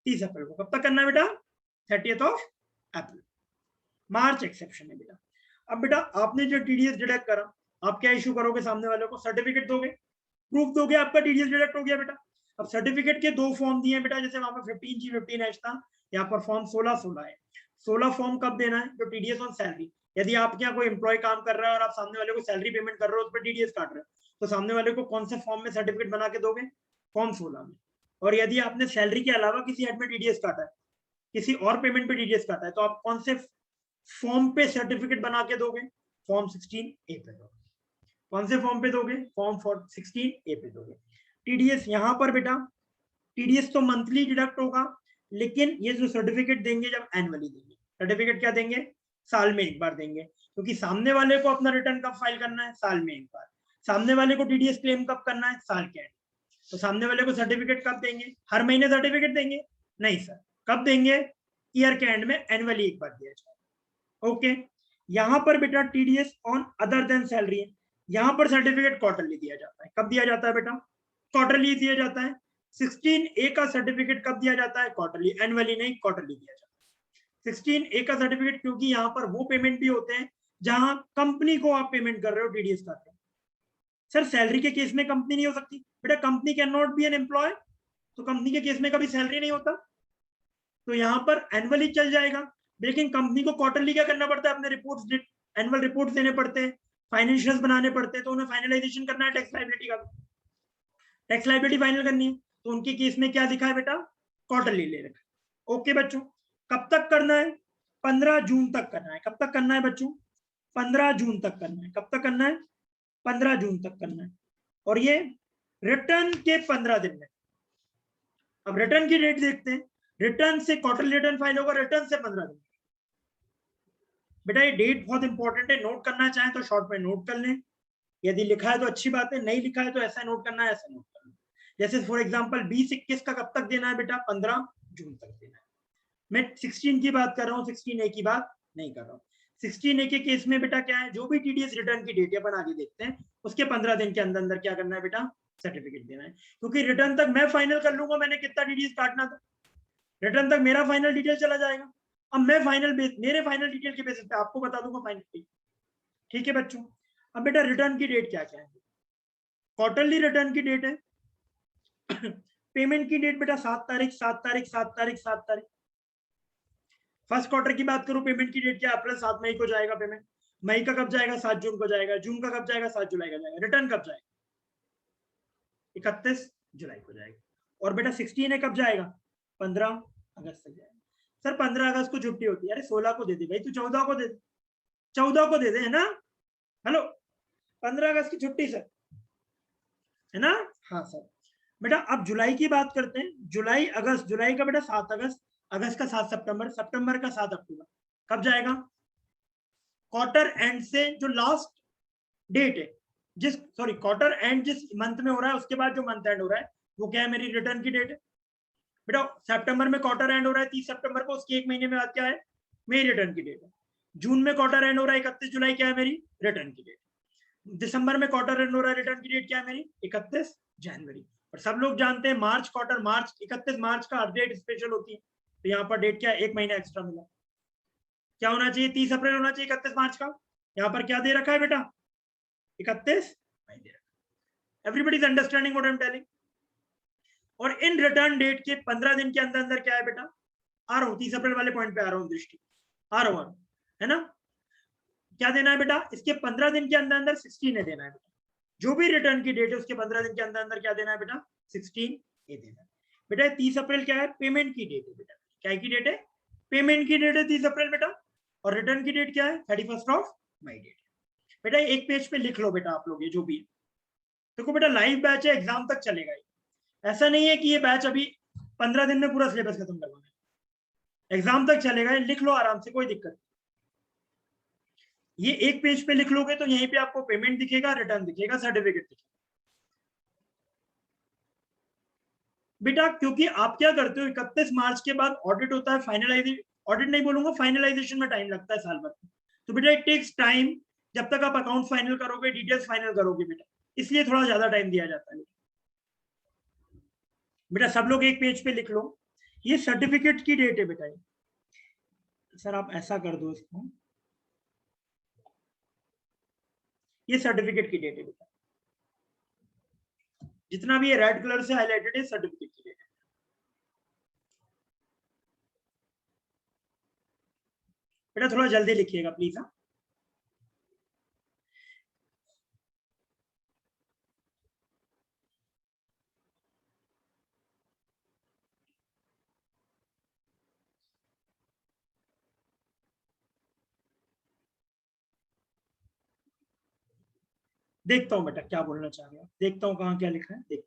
30 अप्रैल को। कब तक करना है बेटा? 30th of April. March exception है बेटा। अब बेटा आपने जो टीडीएस डिडक्ट करा, आप क्या इशू करोगे सामने वाले को? सर्टिफिकेट दोगे, प्रूफ दोगे आपका टीडीएस डिडक्ट हो गया बेटा। अब सर्टिफिकेट के 2 फॉर्म दिए बेटा, जैसे वहां पर 15G 15H था, यहाँ पर फॉर्म 16 है। 16 फॉर्म कब देना है? जो टीडीएस ऑन सैलरी, यदि आपके यहाँ कोई एम्प्लॉय काम कर रहा है और आप सामने वाले को सैलरी पेमेंट कर रहे हो, उस पर टीडीएस काट रहे हो, तो सामने वाले को कौन से फॉर्म में सर्टिफिकेट बना के दोगे? फॉर्म 16 में। और यदि आपने सैलरी के अलावा किसी हेड में टीडीएस काटा है, किसी और पेमेंट पे टीडीएस काटा है, तो आप कौन से फॉर्म पे सर्टिफिकेट बना के दोगे? फॉर्म 16A पे दोगे। कौन से फॉर्म पे दोगे? फॉर्म 16A पे दोगे। टीडीएस यहाँ पर बेटा, टीडीएस तो मंथली डिडक्ट होगा, लेकिन ये जो सर्टिफिकेट देंगे जब एनुअली देंगे। सर्टिफिकेट क्या देंगे? साल में एक बार देंगे, क्योंकि सामने वाले को अपना रिटर्न कब फाइल करना है? साल में एक बार। सामने वाले को टीडीएस क्लेम कब करना है? साल के एंड। तो सामने वाले को सर्टिफिकेट कब देंगे? हर महीने सर्टिफिकेट देंगे? नहीं सर। कब देंगे? ईयर के एंड में, एनुअली एक बार दिया जाए। ओके, यहाँ पर बेटा TDS on other than salary है, यहाँ पर सर्टिफिकेट क्वार्टरली दिया जाता है। कब दिया जाता है बेटा? क्वार्टरली दिया जाता है। 16A का सर्टिफिकेट कब दिया जाता है? क्वार्टरली, एनुअली नहीं, क्वार्टरली दिया जाता है 16A का सर्टिफिकेट, क्योंकि यहाँ पर वो पेमेंट भी होते हैं जहां कंपनी को आप पेमेंट कर रहे हो टीडीएस का। सर सैलरी के केस में कंपनी नहीं हो सकती बेटा, company can not be an employ, तो कंपनी के केस में कभी सैलरी नहीं होता, तो यहाँ पर एनुअली चल जाएगा। लेकिन कंपनी को क्वार्टरली क्या करना पड़ता है? अपने रिपोर्ट्स, एनुअल रिपोर्ट्स देने पड़ते हैं, फाइनेंशियल्स बनाने पड़ते हैं, तो उन्हें फाइनलाइजेशन करना है टैक्स लायबिलिटी का, टैक्स लायबिलिटी फाइनल करनी है, तो उनके केस में क्या दिखा है बेटा? क्वार्टरली ले रखा। ओके बच्चों, कब तक करना है? 15 जून तक करना है। कब तक करना है बच्चों? 15 जून तक करना है। कब तक करना है? 15 जून तक करना है। और ये रिटर्न के 15 दिन में। अब रिटर्न की डेट देखते हैं, रिटर्न से क्वार्टरली रिटर्न फाइल होगा, रिटर्न से 15 दिन। बेटा ये डेट बहुत इंपॉर्टेंट है, नोट करना चाहें तो शॉर्ट में नोट कर लें, यदि लिखा है तो अच्छी बात है, नहीं लिखा है तो ऐसा नोट करना है, ऐसा नोट करना है। जैसे फॉर एग्जांपल 20-21 का कब तक देना है बेटा? 15 जून तक देना है। मैं 16 की बात कर रहा हूँ, 16A की बात नहीं कर रहा हूँ। 16A के केस में बेटा क्या है, जो भी टीडीएस रिटर्न की डेट अपन आगे देखते हैं, उसके 15 दिन के अंदर अंदर क्या करना है बेटा? सर्टिफिकेट देना है। क्योंकि रिटर्न तक मैं फाइनल कर लूंगा मैंने कितना टीडीएस काटना था, रिटर्न तक मेरा फाइनल डिटेल चला जाएगा। अब मैं मेरे फाइनल डिटेल के बेसिस पे आपको बता दूंगा फाइनल डिटेल। ठीक है बच्चों, अब बेटा रिटर्न की डेट क्या क्या है? क्वार्टरली रिटर्न की डेट है पेमेंट की डेट बेटा 7 तारीख, 7 तारीख, 7 तारीख, 7 तारीख। फर्स्ट क्वार्टर की बात करूं, पेमेंट की डेट क्या? अप्रैल 7 मई को जाएगा पेमेंट। मई का कब जाएगा? 7 जून को जाएगा। जून का कब जाएगा? 7 जुलाई का जाएगा। रिटर्न कब जाएगा? 31 जुलाई को जाएगा। और बेटा 16 कब जाएगा? 15 अगस्त तक जाएगा। सर 15 अगस्त को छुट्टी होती है, अरे 16 को दे दे भाई, तू 14 को दे दे, 14 को दे दे, है ना? हेलो, 15 अगस्त की छुट्टी सर, है ना? हाँ सर। बेटा अब जुलाई की बात करते हैं, जुलाई अगस्त, जुलाई का बेटा 7 अगस्त, अगस्त का 7 सितंबर, सितंबर का 7 अक्टूबर। कब जाएगा? क्वार्टर एंड से जो लास्ट डेट है, क्वार्टर एंड जिस मंथ में हो रहा है उसके बाद जो मंथ एंड हो रहा है वो क्या है? मेरी रिटर्न की डेट है। बेटा सितंबर में क्वार्टर एंड हो रहा है 30 सितंबर को, उसकी 1 महीने में बाद क्या है? मेरी रिटर्न की डेट है। जून में क्वार्टर एंड हो रहा है 31 जुलाई, क्या है मेरी? रिटर्न की डेट। दिसंबर में क्वार्टर एंड हो रहा है, रिटर्न की डेट क्या है मेरी? 31 जनवरी। और सब लोग जानते हैं मार्च क्वार्टर, मार्च 31 मार्च का हर डेट स्पेशल होती है, तो यहाँ पर डेट क्या है, 1 महीना एक्स्ट्रा मिला। क्या होना चाहिए, 30 अप्रैल होना चाहिए 31 मार्च का। यहाँ पर क्या दे रखा है बेटा, 31 मई दे रखा। Everybody is understanding what I am telling. और इन रिटर्न डेट के 15 दिन के अंदर अंदर क्या है बेटा, आ रहा हूँ 30 अप्रैल वाले पॉइंट पे आ रहा हूँ, दृष्टि आ रहा हूँ, है ना। क्या देना है बेटा, इसके 15 दिन के अंदर अंदर 16 देना है बेटा। जो भी रिटर्न की डेट है उसके 15 दिन के अंदर अंदर क्या देना है बेटा, 16 देना है बेटा। 30 अप्रैल क्या है, पेमेंट की डेट है बेटा। क्या की डेट है, पेमेंट की डेट है 30 अप्रैल बेटा। और रिटर्न की डेट क्या है, 31 मई डेट बेटा। एक पेज पे लिख लो बेटा आप लोग ये जो भी। देखो बेटा लाइव बैच है, एग्जाम तक चलेगा। ऐसा नहीं है कि ये बैच अभी 15 दिन में पूरा सिलेबस खत्म करवाना है, एग्जाम तक चलेगा। लिख लो आराम से, कोई दिक्कत नहीं। ये एक पेज पे लिख लोगे तो यहीं पे आपको पेमेंट दिखेगा, रिटर्न दिखेगा, सर्टिफिकेट दिखेगा बेटा। क्योंकि आप क्या करते हो, 31 मार्च के बाद ऑडिट होता है, फाइनलाइजेशन, ऑडिट नहीं बोलूंगा, फाइनलाइजेशन में टाइम लगता है साल भर। तो बेटा इट टेक्स टाइम, जब तक आप अकाउंट फाइनल करोगे, डिटेल्स फाइनल करोगे बेटा, इसलिए थोड़ा ज्यादा टाइम दिया जाता है बेटा। सब लोग एक पेज पे लिख लो, ये सर्टिफिकेट की डेट है बेटा। सर आप ऐसा कर दो इसको, ये सर्टिफिकेट की डेट है बेटा। जितना भी ये रेड कलर से हाईलाइटेड है, सर्टिफिकेट की डेट है बेटा। थोड़ा जल्दी लिखिएगा प्लीज। हाँ देखता हूँ बेटा क्या बोलना चाह रहे हो, देखता हूँ कहाँ क्या लिखा है, देखता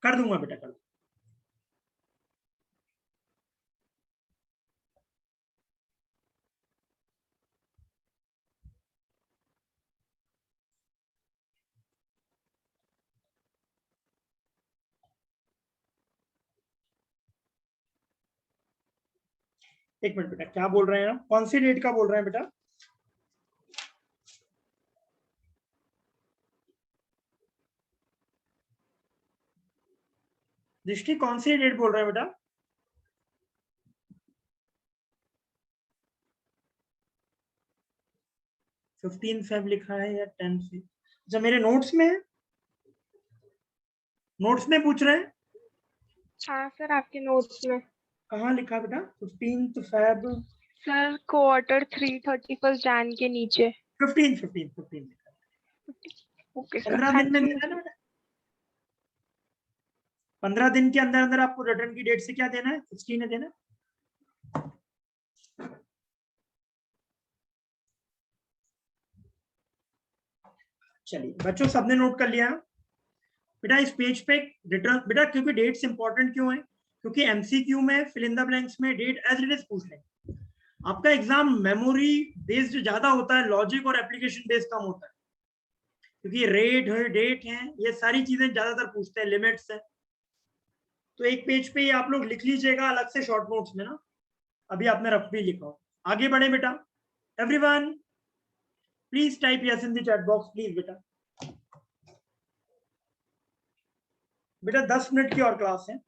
कर दूंगा बेटा, कर दूंगा। एक मिनट बेटा, क्या बोल रहे हैं आप, कौन सी डेट का बोल रहे हैं बेटा। दृष्टि कौन सी डेट बोल रहे हैं बेटा। 15 फेब लिखा है या 10 से, अच्छा मेरे नोट्स में है, नोट्स में पूछ रहे हैं। हाँ सर, आपके नोट्स में। कहाँ लिखा बेटा, 15 फेब। सर क्वार्टर 3 31 जैन के नीचे। 15 लिखा है। ओके सर, 15 दिन थैंक में यू। देना ना बेटा, 15 दिन के अंदर अंदर आपको रिटर्न की डेट से क्या देना है, 16 है देना। चलिए बच्चों, सबने नोट कर लिया बेटा। इस पेज पे रिटर्न बेटा, क्योंकि डेट्स इंपॉर्टेंट क्यों है, क्योंकि एमसीक्यू में फिल इन द ब्लैंक्स में डेट एज इट इज पूछ लेंगे। आपका एग्जाम मेमोरी बेस्ड ज्यादा होता है, लॉजिक और एप्लीकेशन बेस्ड कम होता है, क्योंकि रेट है, डेट है, ये सारी चीजें ज्यादातर पूछते हैं, लिमिट्स है। तो एक पेज पे ये आप लोग लिख लीजिएगा अलग से शॉर्ट नोट्स में ना, अभी आपने रफ भी लिखा हो। आगे बढ़े बेटा, everyone please type yes in the chat box please बेटा। बेटा 10 मिनट की और क्लास है,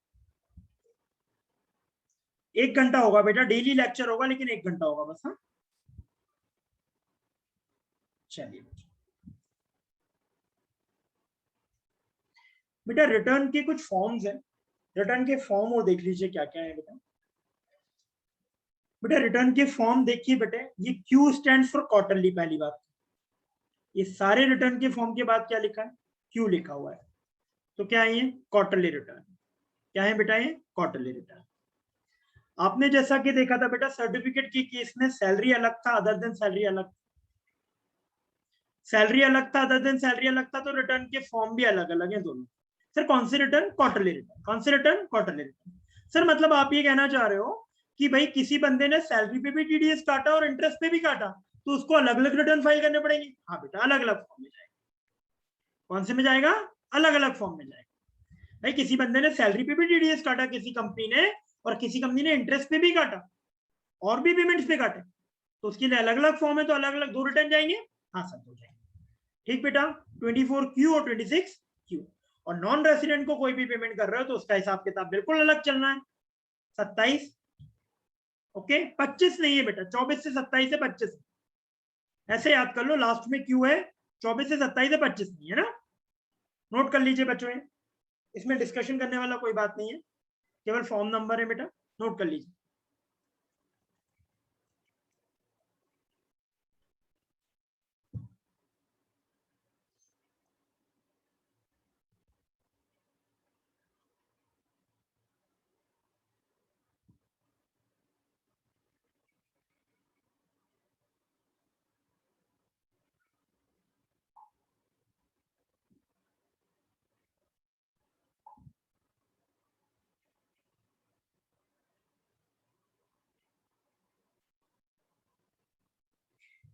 1 घंटा होगा बेटा, डेली लेक्चर होगा लेकिन 1 घंटा होगा बस। हाँ चलिए बेटा, रिटर्न के कुछ फॉर्म्स हैं, रिटर्न के फॉर्म वो देख लीजिए क्या क्या है बेटा। बेटा रिटर्न के फॉर्म देखिए बेटे, ये क्यू स्टैंड फॉर क्वार्टरली, पहली बात। ये सारे रिटर्न के फॉर्म के बाद क्या लिखा है, क्यू लिखा हुआ है, तो क्या है ये, क्वार्टरली रिटर्न। क्या है बेटा, ये क्वार्टरली रिटर्न। आपने जैसा कि देखा था बेटा, सर्टिफिकेट की केस में सैलरी अलग था, अदर देन सैलरी अलग, सैलरी अलग था, अदर देन सैलरी अलग था, तो रिटर्न के फॉर्म भी अलग अलग है दोनों। सर कौन से रिटर्न, क्वार्टरली रिटर्न, कौन से रिटर्न, क्वार्टरली रिटर्न। सर मतलब आप ये कहना चाह रहे हो कि भाई किसी बंदे ने सैलरी पे भी टीडीएस काटा और इंटरेस्ट पे भी काटा, तो उसको अलग अलग रिटर्न फाइल करने पड़ेंगे। हाँ बेटा, अलग अलग फॉर्म में जाएगा। कौन से में जाएगा, अलग अलग फॉर्म में जाएगा। भाई किसी बंदे ने सैलरी पे भी टीडीएस काटा किसी कंपनी ने, और किसी कंपनी ने इंटरेस्ट पे भी काटा, और भी पेमेंट्स पे काटे, तो उसके लिए अलग अलग फॉर्म है, तो अलग अलग 2 रिटर्न जाएंगे। हाँ सर हो जाएंगे। ठीक बेटा, 24Q और 26Q। और नॉन रेसिडेंट को कोई भी पेमेंट कर रहे हो तो उसका हिसाब किताब बिल्कुल अलग चलना है। 27 ओके, 25 नहीं है बेटा, 24 से 27 है, 25 ऐसे याद कर लो, लास्ट में क्यू है, 24 से 27 है, 25 नहीं है ना। नोट कर लीजिए बच्चों, इसमें डिस्कशन करने वाला कोई बात नहीं है, केवल फॉर्म नंबर है बेटा, नोट कर लीजिए।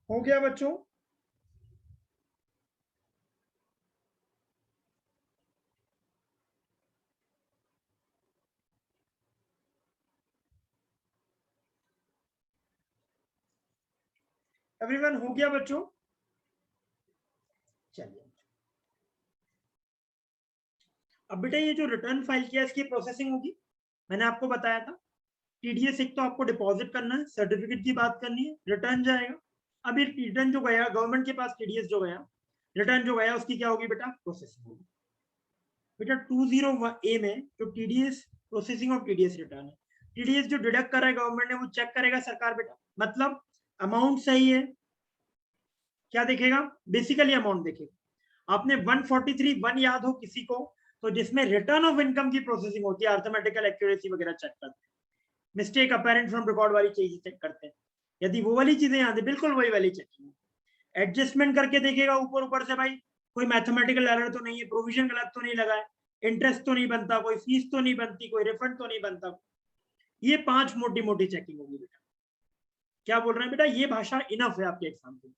हो गया बच्चों? एवरीवन हो गया बच्चों? चलिए, अब बेटा ये जो रिटर्न फाइल किया इसकी प्रोसेसिंग होगी, मैंने आपको बताया था। टीडीएस एक तो आपको डिपॉजिट करना है, सर्टिफिकेट की बात करनी है, रिटर्न जाएगा। अब ये रिटर्न जो गया गवर्नमेंट के पास, टीडीएस जो गया, रिटर्न जो गया, उसकी क्या होगी बेटा? प्रोसेसिंग होगी। बेटा 20A में जो TDS processing of TDS return है, टीडीएस जो डिडक्ट कर रहा है गवर्नमेंट ने वो चेक करेगा सरकार बेटा, मतलब अमाउंट सही है, क्या देखेगा? बेसिकली अमाउंट देखेगा। आपने 143(1) याद हो किसी को, तो जिसमें रिटर्न ऑफ इनकम की प्रोसेसिंग होती है, अर्थमेटिकल एक्यूरेसी वगैरह चेक करते हैं, मिस्टेक अपेरेंट फ्रॉम रिकॉर्ड वाली चीज चेक करते हैं। यदि वो वाली चीजें याद है, बिल्कुल वही वाली चेकिंग। एडजस्टमेंट करके देखेगा ऊपर ऊपर से, भाई कोई मैथमेटिकल एरर तो नहीं है, प्रोविजन गलत तो नहीं लगा है, इंटरेस्ट तो नहीं बनता, कोई फीस तो नहीं बनती, कोई रिफंड तो नहीं बनता। ये 5 मोटी मोटी चेकिंग होगी बेटा। क्या बोल रहे हैं बेटा? ये भाषा इनफ है आपके एग्जाम के लिए,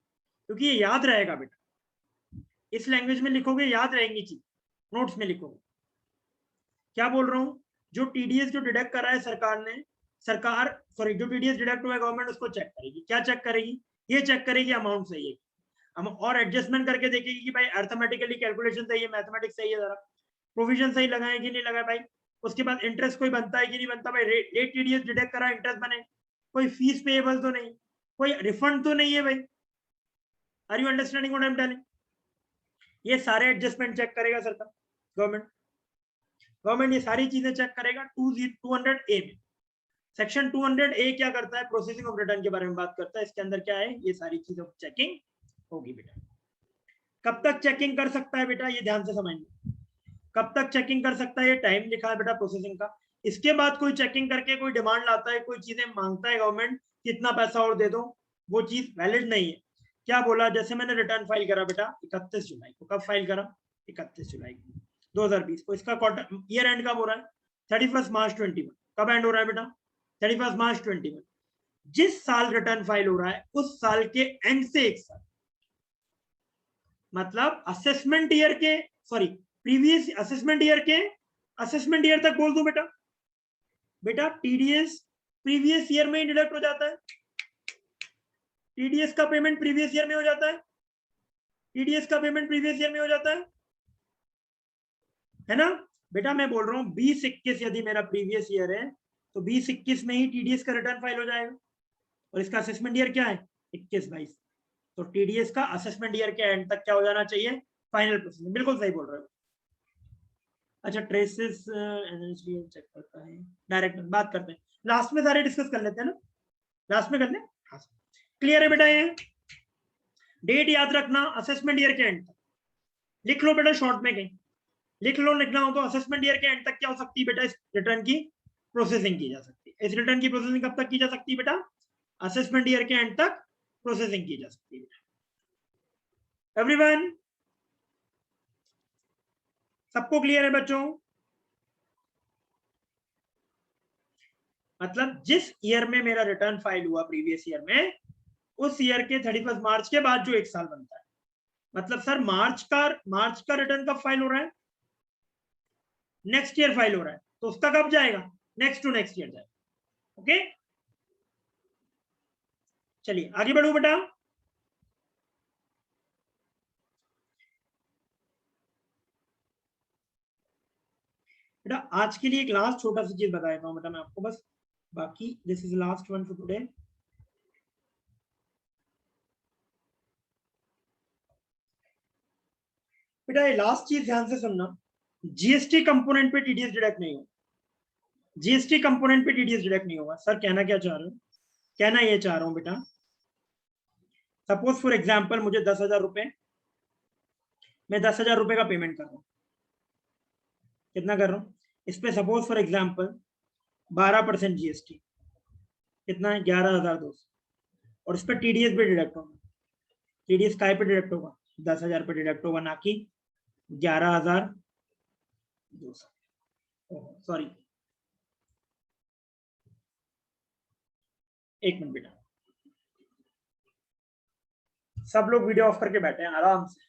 क्योंकि ये याद रहेगा बेटा। इस लैंग्वेज में लिखोगे याद रहेंगी चीज, नोट्स में लिखोगे। क्या बोल रहा हूँ? जो टीडीएस जो डिडक्ट कर रहा है सरकार ने, सरकार सॉरी जो टीडीएस डिडक्ट हुआ है गवर्नमेंट उसको चेक करेगी। क्या चेक करेगी? ये चेक करेगी अमाउंट सही है, हम और एडजस्टमेंट करके देखेगी कि भाई अर्थमेटिकली कैलकुलेशन सही है, मैथमेटिक्स सही है, जरा प्रोविजन सही लगाए कि नहीं लगाए भाई। उसके बाद इंटरेस्ट कोई बनता है कि नहीं बनता भाई, रेट टीडीएस डिडक्ट करा, इंटरेस्ट बने, कोई फीस पेएबल तो नहीं, कोई रिफंड तो नहीं है भाई। Are you understanding what I am telling? ये सारे एडजस्टमेंट चेक करेगा सरकार, गवर्नमेंट ये सारी चीजें चेक करेगा। 200A में सेक्शन 200A क्या करता है? प्रोसेसिंग ऑफ रिटर्न के बारे में बात करता है। इसके अंदर क्या है? ये सारी चीजों की चेकिंग होगी बेटा। कब तक चेकिंग कर सकता है बेटा? ये ध्यान से समझना, कब तक चेकिंग कर सकता है? ये टाइम लिखा है बेटा प्रोसेसिंग का। इसके बाद कोई चेकिंग करके कोई डिमांड लाता है, कोई चीजें मांगता है गवर्नमेंट, कितना पैसा और दे दो, वो चीज वैलिड नहीं है। क्या बोला? जैसे मैंने रिटर्न फाइल करा बेटा 31 जुलाई को, कब फाइल करा? 31 जुलाई 2020 को। इसका क्वार्टर ईयर एंड कब हो रहा है? 31 मार्च 21। कब एंड हो रहा है बेटा? 31 मार्च 21। जिस साल रिटर्न फाइल हो रहा है उस साल के एंड से एक साल, मतलब असेसमेंट ईयर के, सॉरी प्रीवियस असेसमेंट ईयर के असेसमेंट ईयर तक बोल दो बेटा। बेटा टीडीएस प्रीवियस ईयर में ही डिडक्ट हो जाता है, टीडीएस का पेमेंट प्रीवियस ईयर में हो जाता है, टीडीएस का पेमेंट प्रीवियस ईयर में हो जाता है ना बेटा? मैं बोल रहा हूँ 2021 यदि मेरा प्रीवियस ईयर है तो 2021 में ही टीडीएस का रिटर्न फाइल हो जाएगा। और इसका असेसमेंट ईयर क्या है? 21-22। तो टीडीएस का असेसमेंट ईयर के एंड तक क्या हो जाना चाहिए? Final processing. बिल्कुल सही बोल रहे हो। अच्छा ट्रेसेस चेक करता है, डायरेक्ट बात करते हैं, लास्ट में सारे डिस्कस कर लेते हैं ना, लास्ट में कर ले। हाँ क्लियर है बेटा? ये डेट याद रखना, असेसमेंट ईयर के एंड तक लिख लो बेटा, शॉर्ट में कहीं लिख लो, लिखना हो तो असेसमेंट ईयर के एंड तक क्या हो सकती है बेटा? इस रिटर्न की प्रोसेसिंग की जा सकती है। इस रिटर्न की प्रोसेसिंग कब तक की जा सकती है बेटा? असेसमेंट ईयर के एंड तक प्रोसेसिंग की जा सकती है। एवरीवन सबको क्लियर है बच्चों? मतलब जिस ईयर में मेरा रिटर्न फाइल हुआ प्रीवियस ईयर में, उस ईयर के 31 मार्च के बाद जो एक साल बनता है, मतलब सर मार्च का रिटर्न कब फाइल हो रहा है? नेक्स्ट ईयर फाइल हो रहा है तो उसका कब जाएगा, नेक्स्ट टू नेक्स्ट ईयर जाएगा। ओके चलिए आगे बढ़ो बेटा। बेटा आज के लिए एक लास्ट छोटा सा चीज बता देता हूँ बेटा मैं आपको बस, बाकी this is last one for today. बेटा ये लास्ट चीज ध्यान से सुनना, जीएसटी कंपोनेंट पे टीडीएस डिडक्ट नहीं होगा, जीएसटी कंपोनेंट पे टीडीएस डिडक्ट नहीं होगा। सर कहना क्या चाह रहे हो, कहना ये चाह रहा हूं बेटा, सपोज फॉर एग्जांपल मुझे 10,000 रुपए, मैं 10,000 रुपए का पेमेंट कर रहा हूँ, कितना कर रहा हूँ इस पे, सपोज फॉर एग्जांपल 12% जीएसटी, कितना है 11,200, और इस पर टीडीएस भी डिडक्ट होगा। टीडीएस काय पे डिडक्ट होगा, 10,000 पे डिडक्ट होगा, ना कि 11,200। सॉरी एक मिनट बेटा, सब लोग वीडियो ऑफ करके बैठे हैं आराम से,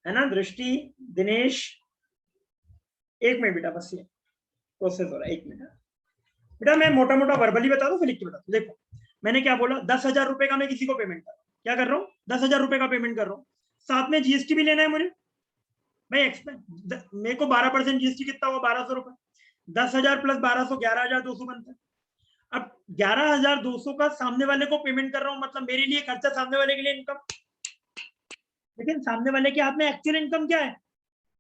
है ना, दृष्टि, दिनेश, एक मिनट बेटा बस ये प्रोसेस हो रहा है, एक मिनट बेटा। मैं मोटा मोटा वर्बली बता दूं फिर लिख के बता दूं। देखो मैंने क्या बोला, 10,000 रुपए का मैं किसी को पेमेंट कर रहा हूँ, क्या कर रहा हूँ 10,000 रुपए का पेमेंट कर रहा हूँ, साथ में जीएसटी भी लेना है मुझे भाई, एक्सपेंस मेरे को 12% जीएसटी कितना हुआ 1,200 रुपए, 10,000 प्लस 1,200 11,200 बनता है। अब 11,200 का सामने वाले को पेमेंट कर रहा हूँ, मतलब मेरे लिए खर्चा, सामने वाले के लिए इनकम, लेकिन सामने वाले के हाथ में एक्चुअल इनकम क्या है,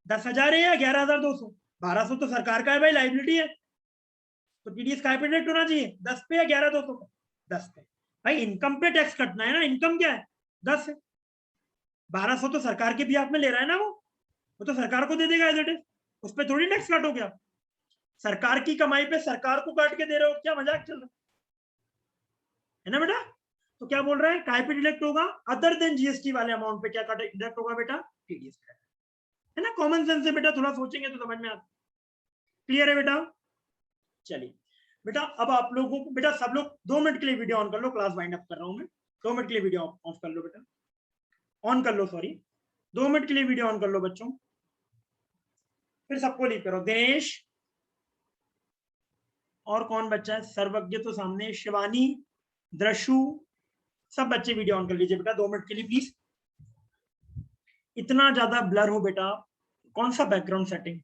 10,000 है या 11,200, 1,200 तो सरकार का है भाई, लाइबिलिटी है, तो टीडीएस का पे डिडक्ट होना चाहिए 10 पे या 11,200 पे, 10 पे। भाई इनकम पे टैक्स कटना है ना, इनकम क्या है 10 है, 1,200 तो सरकार के भी हाथ में ले रहा है ना, वो तो सरकार को दे देगा एज इट इज, उस पर थोड़ी टैक्स काटोगे आप, सरकार की कमाई पे सरकार को काट के दे रहे हो, क्या मजाक चल रहा है ना बेटा। तो क्या बोल रहा है, काय पे डिडक्ट होगा, अदर देन जीएसटी वाले अमाउंट पे क्या डिडक्ट होगा बेटा, टीडीएस, है ना, कॉमन सेंस है बेटा, थोड़ा सोचेंगे तो समझ में आता। क्लियर है बेटा। चलिए बेटा अब आप लोगों को, बेटा सब लोग 2 मिनट के लिए वीडियो ऑन कर लो, क्लास वाइंड अप कर रहा हूं मैं, 2 मिनट के लिए वीडियो ऑफ कर लो बेटा, ऑन कर लो, सॉरी 2 मिनट के लिए वीडियो ऑन कर लो बच्चों, फिर सबको लीव करो, दिनेश और कौन बच्चा है, सर्वज्ञ तो सामने, शिवानी, द्रशु, सब बच्चे वीडियो ऑन कर लीजिए बेटा 2 मिनट के लिए प्लीज। इतना ज्यादा ब्लर हो बेटा, कौन सा बैकग्राउंड सेटिंग,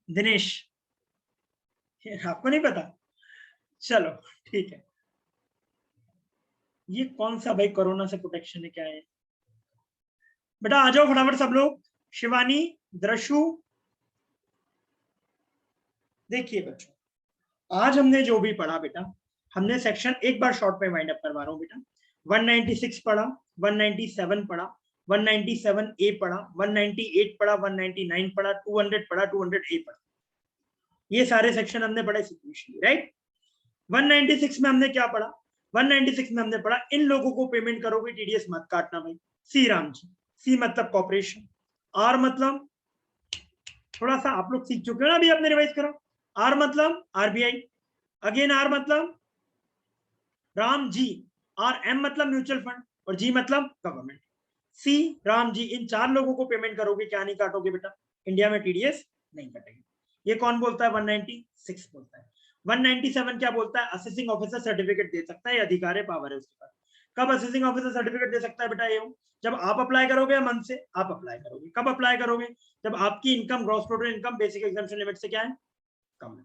दिनेश आपको नहीं पता, चलो ठीक है, ये कौन सा भाई कोरोना से प्रोटेक्शन है क्या है बेटा, आ जाओ फटाफट सब लोग, शिवानी, द्रशु। देखिए बच्चों आज हमने जो भी पढ़ा बेटा, हमने सेक्शन एक बार शॉर्ट में वाइंड अप करवा रहा हूं बेटा, 196 पढ़ा, 197 पढ़ा, 197 ए पढ़ा, 198 पढ़ा, 199 पढ़ा, 200 पढ़ा, 200 ए पढ़ा, ये सारे सेक्शन हमने पढ़े सिक्वेंशली, राइट। 196 में हमने क्या पढ़ा, 196 में हमने पढ़ा इन लोगों को पेमेंट करोगे टीडीएस मत काटना भाई, सी राम जी, सी मतलब कॉर्पोरेशन, आर मतलब, थोड़ा सा आप लोग सीख चुके हो ना अभी, आपने रिवाइज करो, आर मतलब आरबीआई, अगेन आर मतलब राम जी, आर एम मतलब म्यूचुअल फंड, और जी मतलब गवर्नमेंट, सी राम जी, इन 4 लोगों को पेमेंट करोगे, क्या नहीं काटोगे बेटा, इंडिया में टीडीएस नहीं कटेगी। ये कौन बोलता है, 196 बोलता है। 197 क्या बोलता है, असेसिंग ऑफिसर सर्टिफिकेट दे सकता है, अधिकार है, पावर है उसके पास। कब असेसिंग ऑफिसर सर्टिफिकेट दे सकता है बेटा, ये जब आप अप्लाई करोगे या मन से आप अप्लाई करोगे, कब अप्लाई करोगे, जब आपकी income, gross total income basic exemption limit से क्या है, कम है,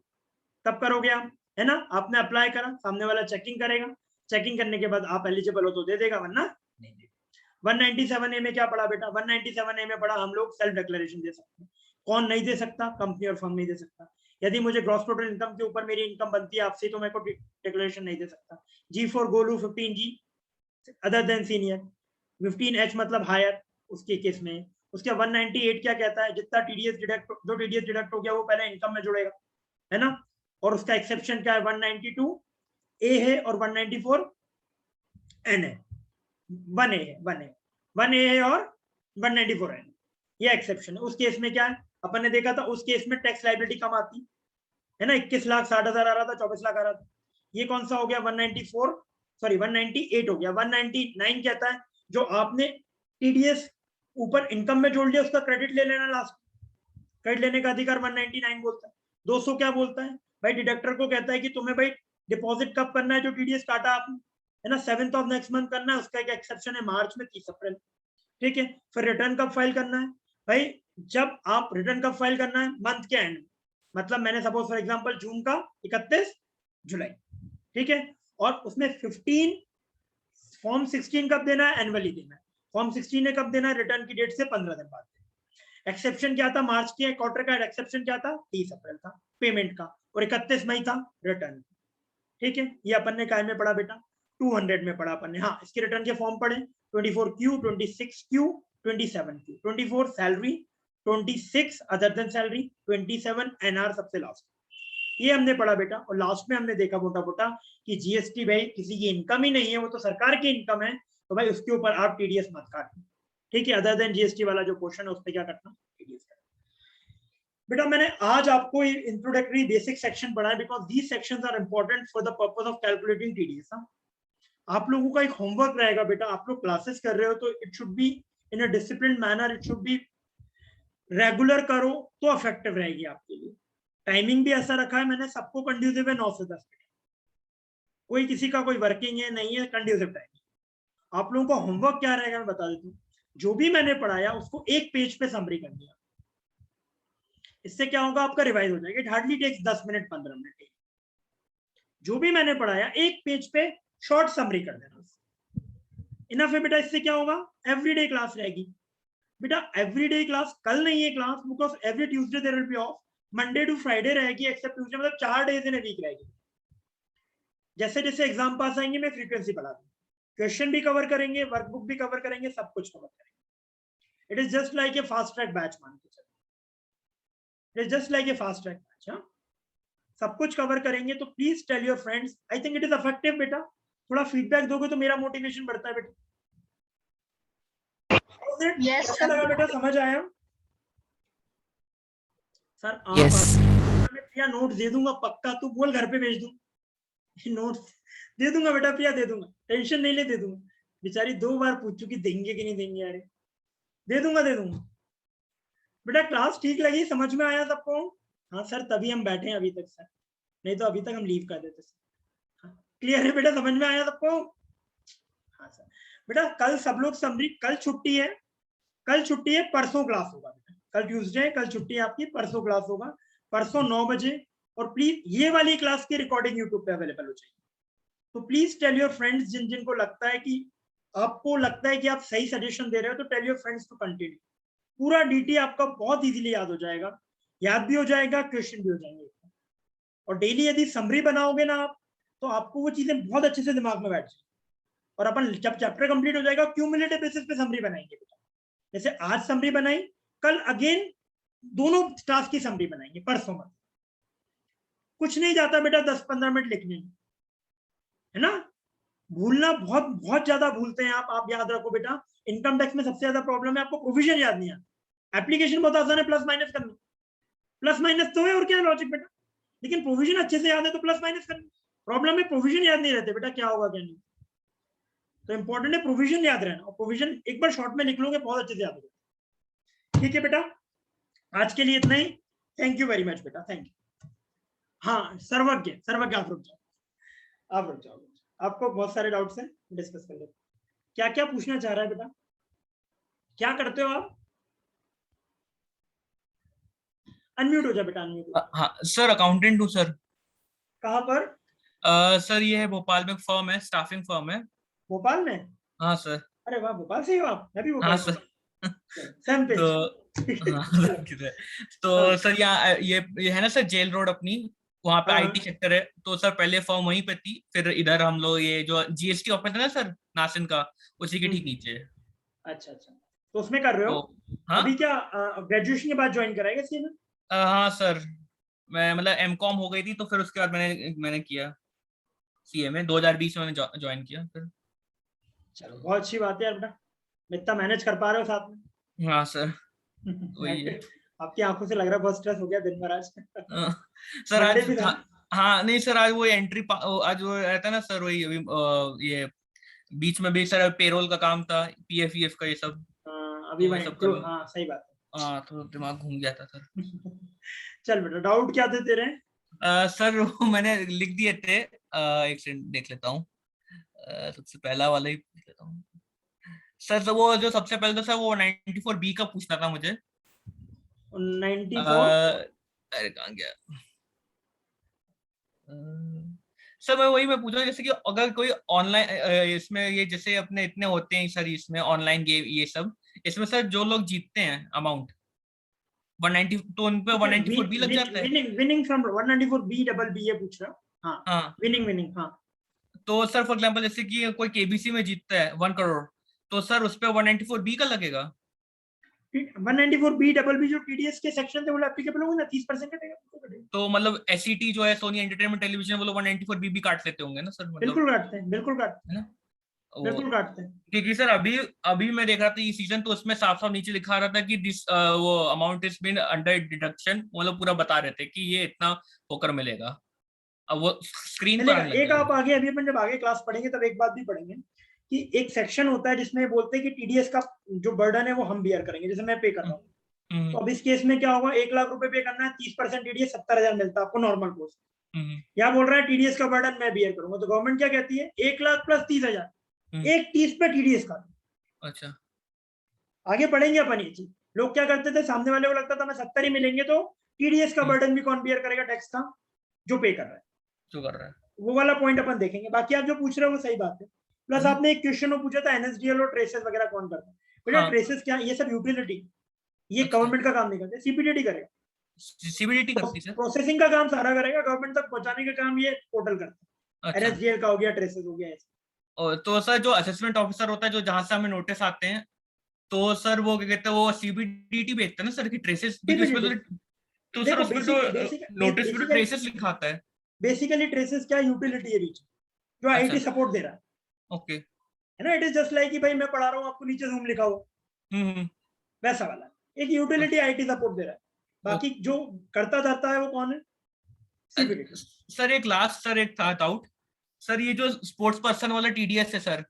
तब करोगे आप, है ना। आपने अप्लाई करा, सामने वाला चेकिंग करेगा, चेकिंग करने के बाद आप एलिजिबल हो तो दे देगा, वरना नहीं देगा। 197 ए में क्या पढ़ा बेटा, 197 ए में पढ़ा हम लोग सेल्फ डिक्लेरेशन दे सकते हैं, कौन नहीं दे सकता, कंपनी और फर्म नहीं दे सकता, यदि मुझे ग्रॉस टोटल इनकम के ऊपर मेरी इनकम बनती है आपसे तो मैं को डिक्लेरेशन नहीं दे सकता। G for Golu 15G other than senior, 15H मतलब हायर, उसके केस में। उसके 198 क्या कहता है, जितना टीडीएस डिडक्ट, जो टीडीएस डिडक्ट हो गया वो पहले इनकम में जुड़ेगा, है ना, और उसका एक्सेप्शन क्या है, 192 ए है और 194 एन है, 1 ए है, 1 ए है और 194 एन, ये एक्सेप्शन है। उस केस में क्या है, अपन ने देखा था उस केस में टैक्स लाइबिलिटी कम आती है ना, 21,60,000 आ रहा था, 24 लाख आ रहा था। ये कौन सा हो गया, 194, सॉरी 198 हो गया। 199 कहता है जो आपने टीडीएस ऊपर इनकम में जोड़ लिया उसका क्रेडिट ले लेना लास्ट, क्रेडिट लेने का अधिकार 199 बोलता है। 200 क्या बोलता है भाई, डिडक्टर को कहता है कि तुम्हें भाई डिपॉजिट कब करना है जो टीडीएस काटा आपने, है ना, 7th ऑफ नेक्स्ट मंथ करना है, उसका एक एक्सेप्शन है मार्च में 30 अप्रैल, ठीक है। फिर रिटर्न कब फाइल करना है भाई, जब आप रिटर्न कब फाइल करना है, मंथ के एंड, मतलब मैंने सपोज फॉर एग्जांपल जून का 31 जुलाई, ठीक है, और उसमें 15 फॉर्म 16 कब देना है, एनुअली देना है। फॉर्म 16 ने कब देना है, रिटर्न की डेट से 15 दिन बाद। एक्सेप्शन क्या था, मार्च के क्वार्टर का एक्सेप्शन क्या था, 30 अप्रैल था पेमेंट का, और 31 मई था रिटर्न, ठीक है। ये अपन ने काय में पढ़ा बेटा, 200 में पढ़ा अपन ने। हाँ, इसके रिटर्न के फॉर्म पढ़े, 24Q, 26Q, 27Q, 24 salary, 26 other than salary, 27 NR सबसे लास्ट, ये हमने पढ़ा बेटा। और लास्ट में हमने देखा मोटा मोटा कि जीएसटी भाई किसी की इनकम ही नहीं है, वो तो सरकार की इनकम है, तो भाई उसके ऊपर आप टीडीएस मत काटना, ठीक है। अदर देन जीएसटी वाला जो क्वेश्चन है उस पर क्या करना, टीडीएस करना। बेटा मैंने आज आपको इंट्रोडक्टरी बेसिक सेक्शन पढ़ा है, because these sections are important for the purpose of calculating TDS. आप लोगों का एक होमवर्क रहेगा बेटा, आप लोग क्लासेस कर रहे हो तो it should be in a discipline manner, it should be regular करो तो इफेक्टिव रहेगी आपके लिए। टाइमिंग भी ऐसा रखा है मैंने, सबको कंड्यूसिव है 9 से 10 मिनट, कोई किसी का कोई वर्किंग है नहीं है, कंड्यूसिव टाइमिंग। आप लोगों का होमवर्क क्या रहेगा मैं बता देता हूँ, जो भी मैंने पढ़ाया उसको एक पेज पे समरी कर दिया, इससे क्या होगा आपका रिवाइज हो जाएगा, it hardly takes 10 minute 15 minute. जो भी मैंने पढ़ाया एक पेज पे शॉर्ट समरी कर देना, इनफ है बेटा। इससे क्या होगा, एवरीडे क्लास रहेगी बेटा, एवरीडे क्लास, कल नहीं है class because every Tuesday there will be off, Monday to Friday रहेगी एक्सेप्ट ट्यूसडे, मतलब 4 डेज इन अ वीक रहेगी। जैसे जैसे एग्जाम पास आएंगे मैं फ्रीक्वेंसी बढ़ा दूंगा, क्वेश्चन भी कवर करेंगे, वर्कबुक भी कवर करेंगे, सब कुछ कवर करेंगे। It is just like a fast track batch, मान के चलो, it is just like a fast track batch. हाँ, सब कुछ कवर करेंगे, तो please tell your friends, I think it is effective बेटा। थोड़ा फीडबैक दोगे तो मेरा मोटिवेशन बढ़ता है बेटा। Yes, कैसा लगा बेटा, समझ आया सर? Yes. मैं प्रिया नोट दे दूंगा पक्का, तू बोल घर पे भेज दूं, नोट दे दूंगा बेटा, प्रिया दे दूंगा, टेंशन नहीं ले, दे दूंगा। बेचारी 2 बार पूछ चुकी देंगे कि नहीं देंगे, अरे दे दूंगा दे दूंगा बेटा। क्लास ठीक लगी, समझ में आया सबको? हाँ सर, तभी हम बैठे हैं अभी तक सर, नहीं तो अभी तक हम लीव कर देते सर। हाँ, क्लियर है बेटा, समझ में आया सबको? हाँ सर। बेटा कल सब लोग समरी, कल छुट्टी है, कल छुट्टी है, परसों क्लास होगा बेटा, कल ट्यूसडे, कल छुट्टी है आपकी, परसों क्लास होगा, परसों 9 बजे। और प्लीज ये वाली क्लास की रिकॉर्डिंग यूट्यूब पे अवेलेबल हो जाएगी, तो प्लीज टेल योर फ्रेंड्स, जिन जिनको लगता है कि आपको लगता है कि आप सही सजेशन दे रहे हो, तो tell your friends to continue. पूरा डीटी आपका बहुत इजीली याद हो जाएगा, याद भी हो जाएगा, क्वेश्चन भी हो जाएंगे। और डेली यदि समरी बनाओगे ना आप, तो आपको वो चीजें बहुत अच्छे से दिमाग में बैठ जाएगी। और अपन जब चैप्टर कंप्लीट हो जाएगा, क्यूमुलेटिव बेसिस पे समरी बनाएंगे बेटा। जैसे आज समरी बनाई, कल अगेन दोनों टास्क की समरी बनाएंगे, परसों में। कुछ नहीं जाता बेटा 10-15 मिनट लिखने में, है ना। भूलना बहुत बहुत ज्यादा भूलते हैं आप याद रखो बेटा, इनकम टैक्स में सबसे ज्यादा प्रॉब्लम है आपको प्रोविजन याद नहीं आता। एप्लीकेशन बहुत आसान है, प्लस माइनस करना, प्लस माइनस तो है और क्या लॉजिक बेटा, लेकिन प्रोविजन अच्छे से याद है तो प्लस माइनस करना। प्रॉब्लम है प्रोविजन याद नहीं रहते बेटा, क्या होगा क्या नहीं। तो इंपॉर्टेंट है प्रोविजन याद रहना, और प्रोविजन एक बार शॉर्ट में लिख लोगे बहुत अच्छे से याद होगा। ठीक है बेटा, आज के लिए इतना ही, थैंक यू वेरी मच बेटा, थैंक यू। हाँ सर्वज्ञ आप रुक जाओ, आप रुक जाओ, आपको बहुत सारे डाउट्स हैं, डिस्कस कर लेते। क्या क्या पूछना चाह रहा है बेटा, क्या करते हो आप? अनम्यूट हो जा बेटा, अनम्यूट। हाँ सर, अकाउंटेंट हूँ सर। कहाँ पर? सर ये है भोपाल में फर्म है, स्टाफिंग फर्म है। भोपाल में? हाँ सर। अरे वाह, भोपाल से ही हो आप? मैं भी हाँ भोपाल से सर। Same page. तो हाँ तो सर यहाँ ये है ना सर, जेल रोड अपनी, वहाँ पे आईटी सेक्टर है। तो सर पहले फर्म वहीं पे थी, फिर इधर हम लोग ये जो जीएसटी ऑफिस है ना सर नासिन का, उसी के ठीक नीचे है। अच्छा अच्छा, तो उसमें कर रहे हो? तो हाँ अभी क्या ग्रेजुएशन के बाद ज्वाइन कराएगा सीए में? हाँ सर, मैं मतलब एमकॉम हो गई थी, तो फिर उसके बाद मैंने किया सीए में, 2020 में मैंने ज्वाइन किया फिर। चलो बहुत अच्छी बात है यार बेटा, इतना मैनेज कर पा रहे हो साथ में। हाँ सर, वही है। आपकी आंखों से लग रहा है बहुत स्ट्रेस हो गया दिन भर आज। सर आज भी था। हाँ नहीं सर, आज वो एंट्री, आज वो रहता है ना सर, वही ये बीच में भी सर पेरोल का काम था, पीएफ का ये सब, अभी तो वही सब तो, कर। हाँ सही बात है। तो दिमाग घूम गया था सर। चल बेटा, डाउट क्या थे तेरे? सर वो मैंने लिख दिए थे, एक सेकंड देख लेता हूँ। सबसे पहला वाला ही पूछ लेता हूँ सर। तो वो जो सबसे पहले तो सर वो 94B का पूछना था मुझे। 94 अरे कहाँ गया सर? मैं पूछ रहा हूँ, जैसे कि अगर कोई ऑनलाइन इसमें ये जैसे अपने इतने होते हैं सर इसमें ऑनलाइन गेम ये सब, इसमें सर जो लोग जीतते हैं अमाउंट 190, तो उन पे 194B लग जाता है? Winning from 194B double B ये पूछ रहा हूँ। हाँ, हाँ। विनिंग हाँ। तो सर फॉर एग्जांपल जैसे कि कोई केबीसी में जीतता है 1 करोड़, तो सर उस पे 194B का लगेगा? 194B डबल बी जो टीडीएस के सेक्शन थे वो एप्लीकेबल होंगे ना, 30% कटेगा। तो मतलब एसईटी जो है सोनी एंटरटेनमेंट टेलीविजन, वो लोग 194B भी काट लेते होंगे ना सर? मतलब बिल्कुल काटते हैं, बिल्कुल काटते है हैं, ना वो, बिल्कुल काटते हैं। क्योंकि सर अभी अभी मैं देख रहा था ये सीजन, तो उसमें साफ साफ नीचे लिखा रहा था कि दिस वो amount is been under deduction, मतलब पूरा बता रहे थे कि ये इतना होकर मिलेगा। अब वो स्क्रीन पर आने लग एक गया। आप आगे, अभी अपन जब आगे क्लास पढ़ेंगे तब एक बात भी पढ़ेंगे कि एक सेक्शन होता है जिसमें बोलते हैं कि टीडीएस का जो बर्डन है वो हम बियर करेंगे, जैसे मैं पे कर रहा हूँ। तो अब इस केस में क्या होगा, 1 लाख रुपए पे करना है, 30% टीडीएस 70,000 मिलता है आपको नॉर्मल कोर्स। यहाँ बोल रहा है टीडीएस का बर्डन मैं बियर करूंगा, तो गवर्नमेंट क्या कहती है, 1 लाख प्लस 30,000, एक 30 पे टीडीएस का। अच्छा, आगे पढ़ेंगे अपन ये चीज। लोग क्या करते थे, सामने वाले को लगता था मैं 70 ही मिलेंगे, तो टीडीएस का बर्डन भी कौन बियर करेगा टैक्स का, जो पे कर रहा है। जो कर रहा है वो वाला पॉइंट अपन देखेंगे। बाकी आप जो पूछ रहे हो वो सही बात है। प्लस आपने एक क्वेश्चन पूछा था एनएसडीएल और ट्रेसेस वगैरह कौन करता है। बेटा हाँ। ट्रेसेस क्या, ये सब यूटिलिटी, ये अच्छा, गवर्नमेंट का काम नहीं करते, सीपीडीटी करेगा। सीबीडीटी करती सर? प्रोसेसिंग का काम सारा करेगा, गवर्नमेंट तक पहुंचाने का काम ये पोर्टल करता है। अच्छा। एनएसडीएल का हो गया, ट्रेसेस हो गया ऐसे। और तो सर जो असेसमेंट ऑफिसर होता है, जो जहां से हमें नोटिस आते हैं, तो सर वो क्या कहते हैं, वो सीबीडीटी भेजता है ना सर की ट्रेसेस, क्योंकि उसमें तो सर देखो उसमें तो नोटिस में ट्रेसेस लिखा आता है। बेसिकली ट्रेसेस क्या यूटिलिटी है बीच, जो आईटी अच्छा, सपोर्ट दे रहा है। ओके। है ना, इट इज जस्ट लाइक कि भाई मैं पढ़ा रहा हूँ आपको नीचे जूम लिखा हो, वैसा वाला एक यूटिलिटी आईटी सपोर्ट दे रहा है। बाकी जो करता जाता है वो कौन है, सीबीडीटी। सर एक लास्ट सर एक था डाउट सर, ये जो स्पोर्ट्स पर्सन वाला टीडीएस है सर,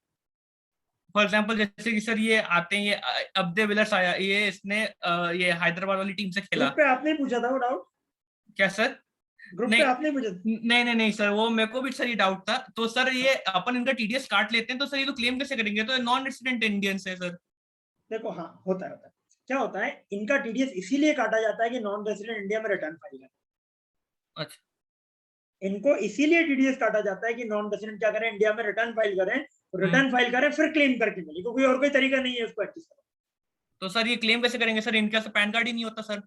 फॉर एग्जांपल जैसे कि सर ये आते हैं, ये अब्दे विलर्स आया, ये इसने ये हैदराबाद वाली टीम से खेला। ग्रुप पे आपने पूछा था वो डाउट, क्या सर? ग्रुप पे नहीं आपने पूछा था। नहीं सर, वो मेरे को भी सर ये डाउट था। तो सर ये अपन इनका टीडीएस काट लेते हैं, तो सर ये तो क्लेम कैसे करेंगे? तो नॉन रेसिडेंट इंडियंस है सर। देखो हाँ, होता है क्या होता है, इनका टीडीएस इसीलिए काटा जाता है कि नॉन रेसिडेंट इंडिया में रिटर्न फाइल करें। अच्छा, इनको इसीलिए टीडीएस काटा जाता है कि नॉन रेसिडेंट क्या करें, इंडिया में रिटर्न फाइल करें, रिटर्न फाइल करें फिर क्लेम करके मिले, क्योंकि और कोई तरीका नहीं है उसको एक्सेस करने। तो सर ये क्लेम कैसे करेंगे सर? इनके पास पैन कार्ड ही नहीं होता सर।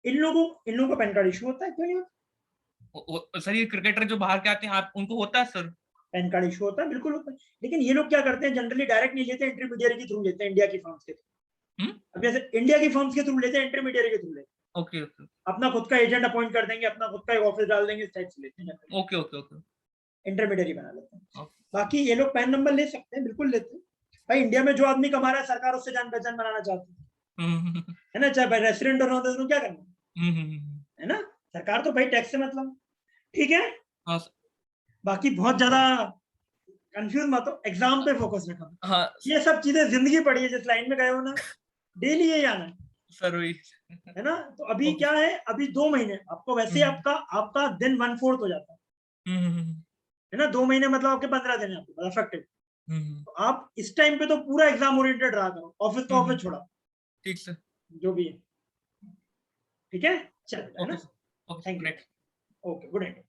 इन लोगों का पैन कार्ड इशू होता है, क्यों नहीं होता? सर ये क्रिकेटर जो बाहर के आते हैं, आप उनको होता है सर? पैन कार्ड इशू होता है, बिल्कुल होता है। लेकिन ये लोग क्या करते हैं, जनरली डायरेक्ट नहीं लेते, इंटरमीडियरी के थ्रू लेते हैं, इंडिया की फर्म्स के थ्रू। अब जैसे इंडिया की फर्म्स के थ्रू लेते हैं, इंटरमीडियरी के थ्रू लेते हैं। ओके ओके अपना खुद का एजेंट अपॉइंट कर देंगे, अपना खुद का एक ऑफिस डाल देंगे, इस टाइप से लेते हैं, ओके ओके ओके इंटरमीडियरी बना लेते हैं। बाकी ये लोग पैन नंबर ले सकते हैं, बिल्कुल लेते हैं। भाई इंडिया में जो आदमी कमा रहा है, सरकार उससे जान पहचान बनाना चाहती है ना, चाहे भाई रेसिडेंट और नॉन रेसिडेंट, क्या करना है ना, सरकार तो भाई टैक्स से मतलब। ठीक है, बाकी बहुत ज्यादा कंफ्यूज मत हो, एग्जाम पे फोकस रखो। हाँ ये सब चीजें जिंदगी पड़ी है, जिस लाइन में गए हो ना, डेली यही आना है सर, वही है ना। तो अभी क्या है, अभी 2 महीने आपको वैसे ही आपका दिन 1/4 हो जाता है ना। 2 महीने मतलब आपके 15 दिन है आपके अफेक्टेड। तो आप इस टाइम पे तो पूरा एग्जाम ओरिएंटेड रहा करो, ऑफिस का ऑफिस छोड़ा, ठीक सर, जो भी है। ठीक है, चल, है ना। Okay, thank you, okay, good night.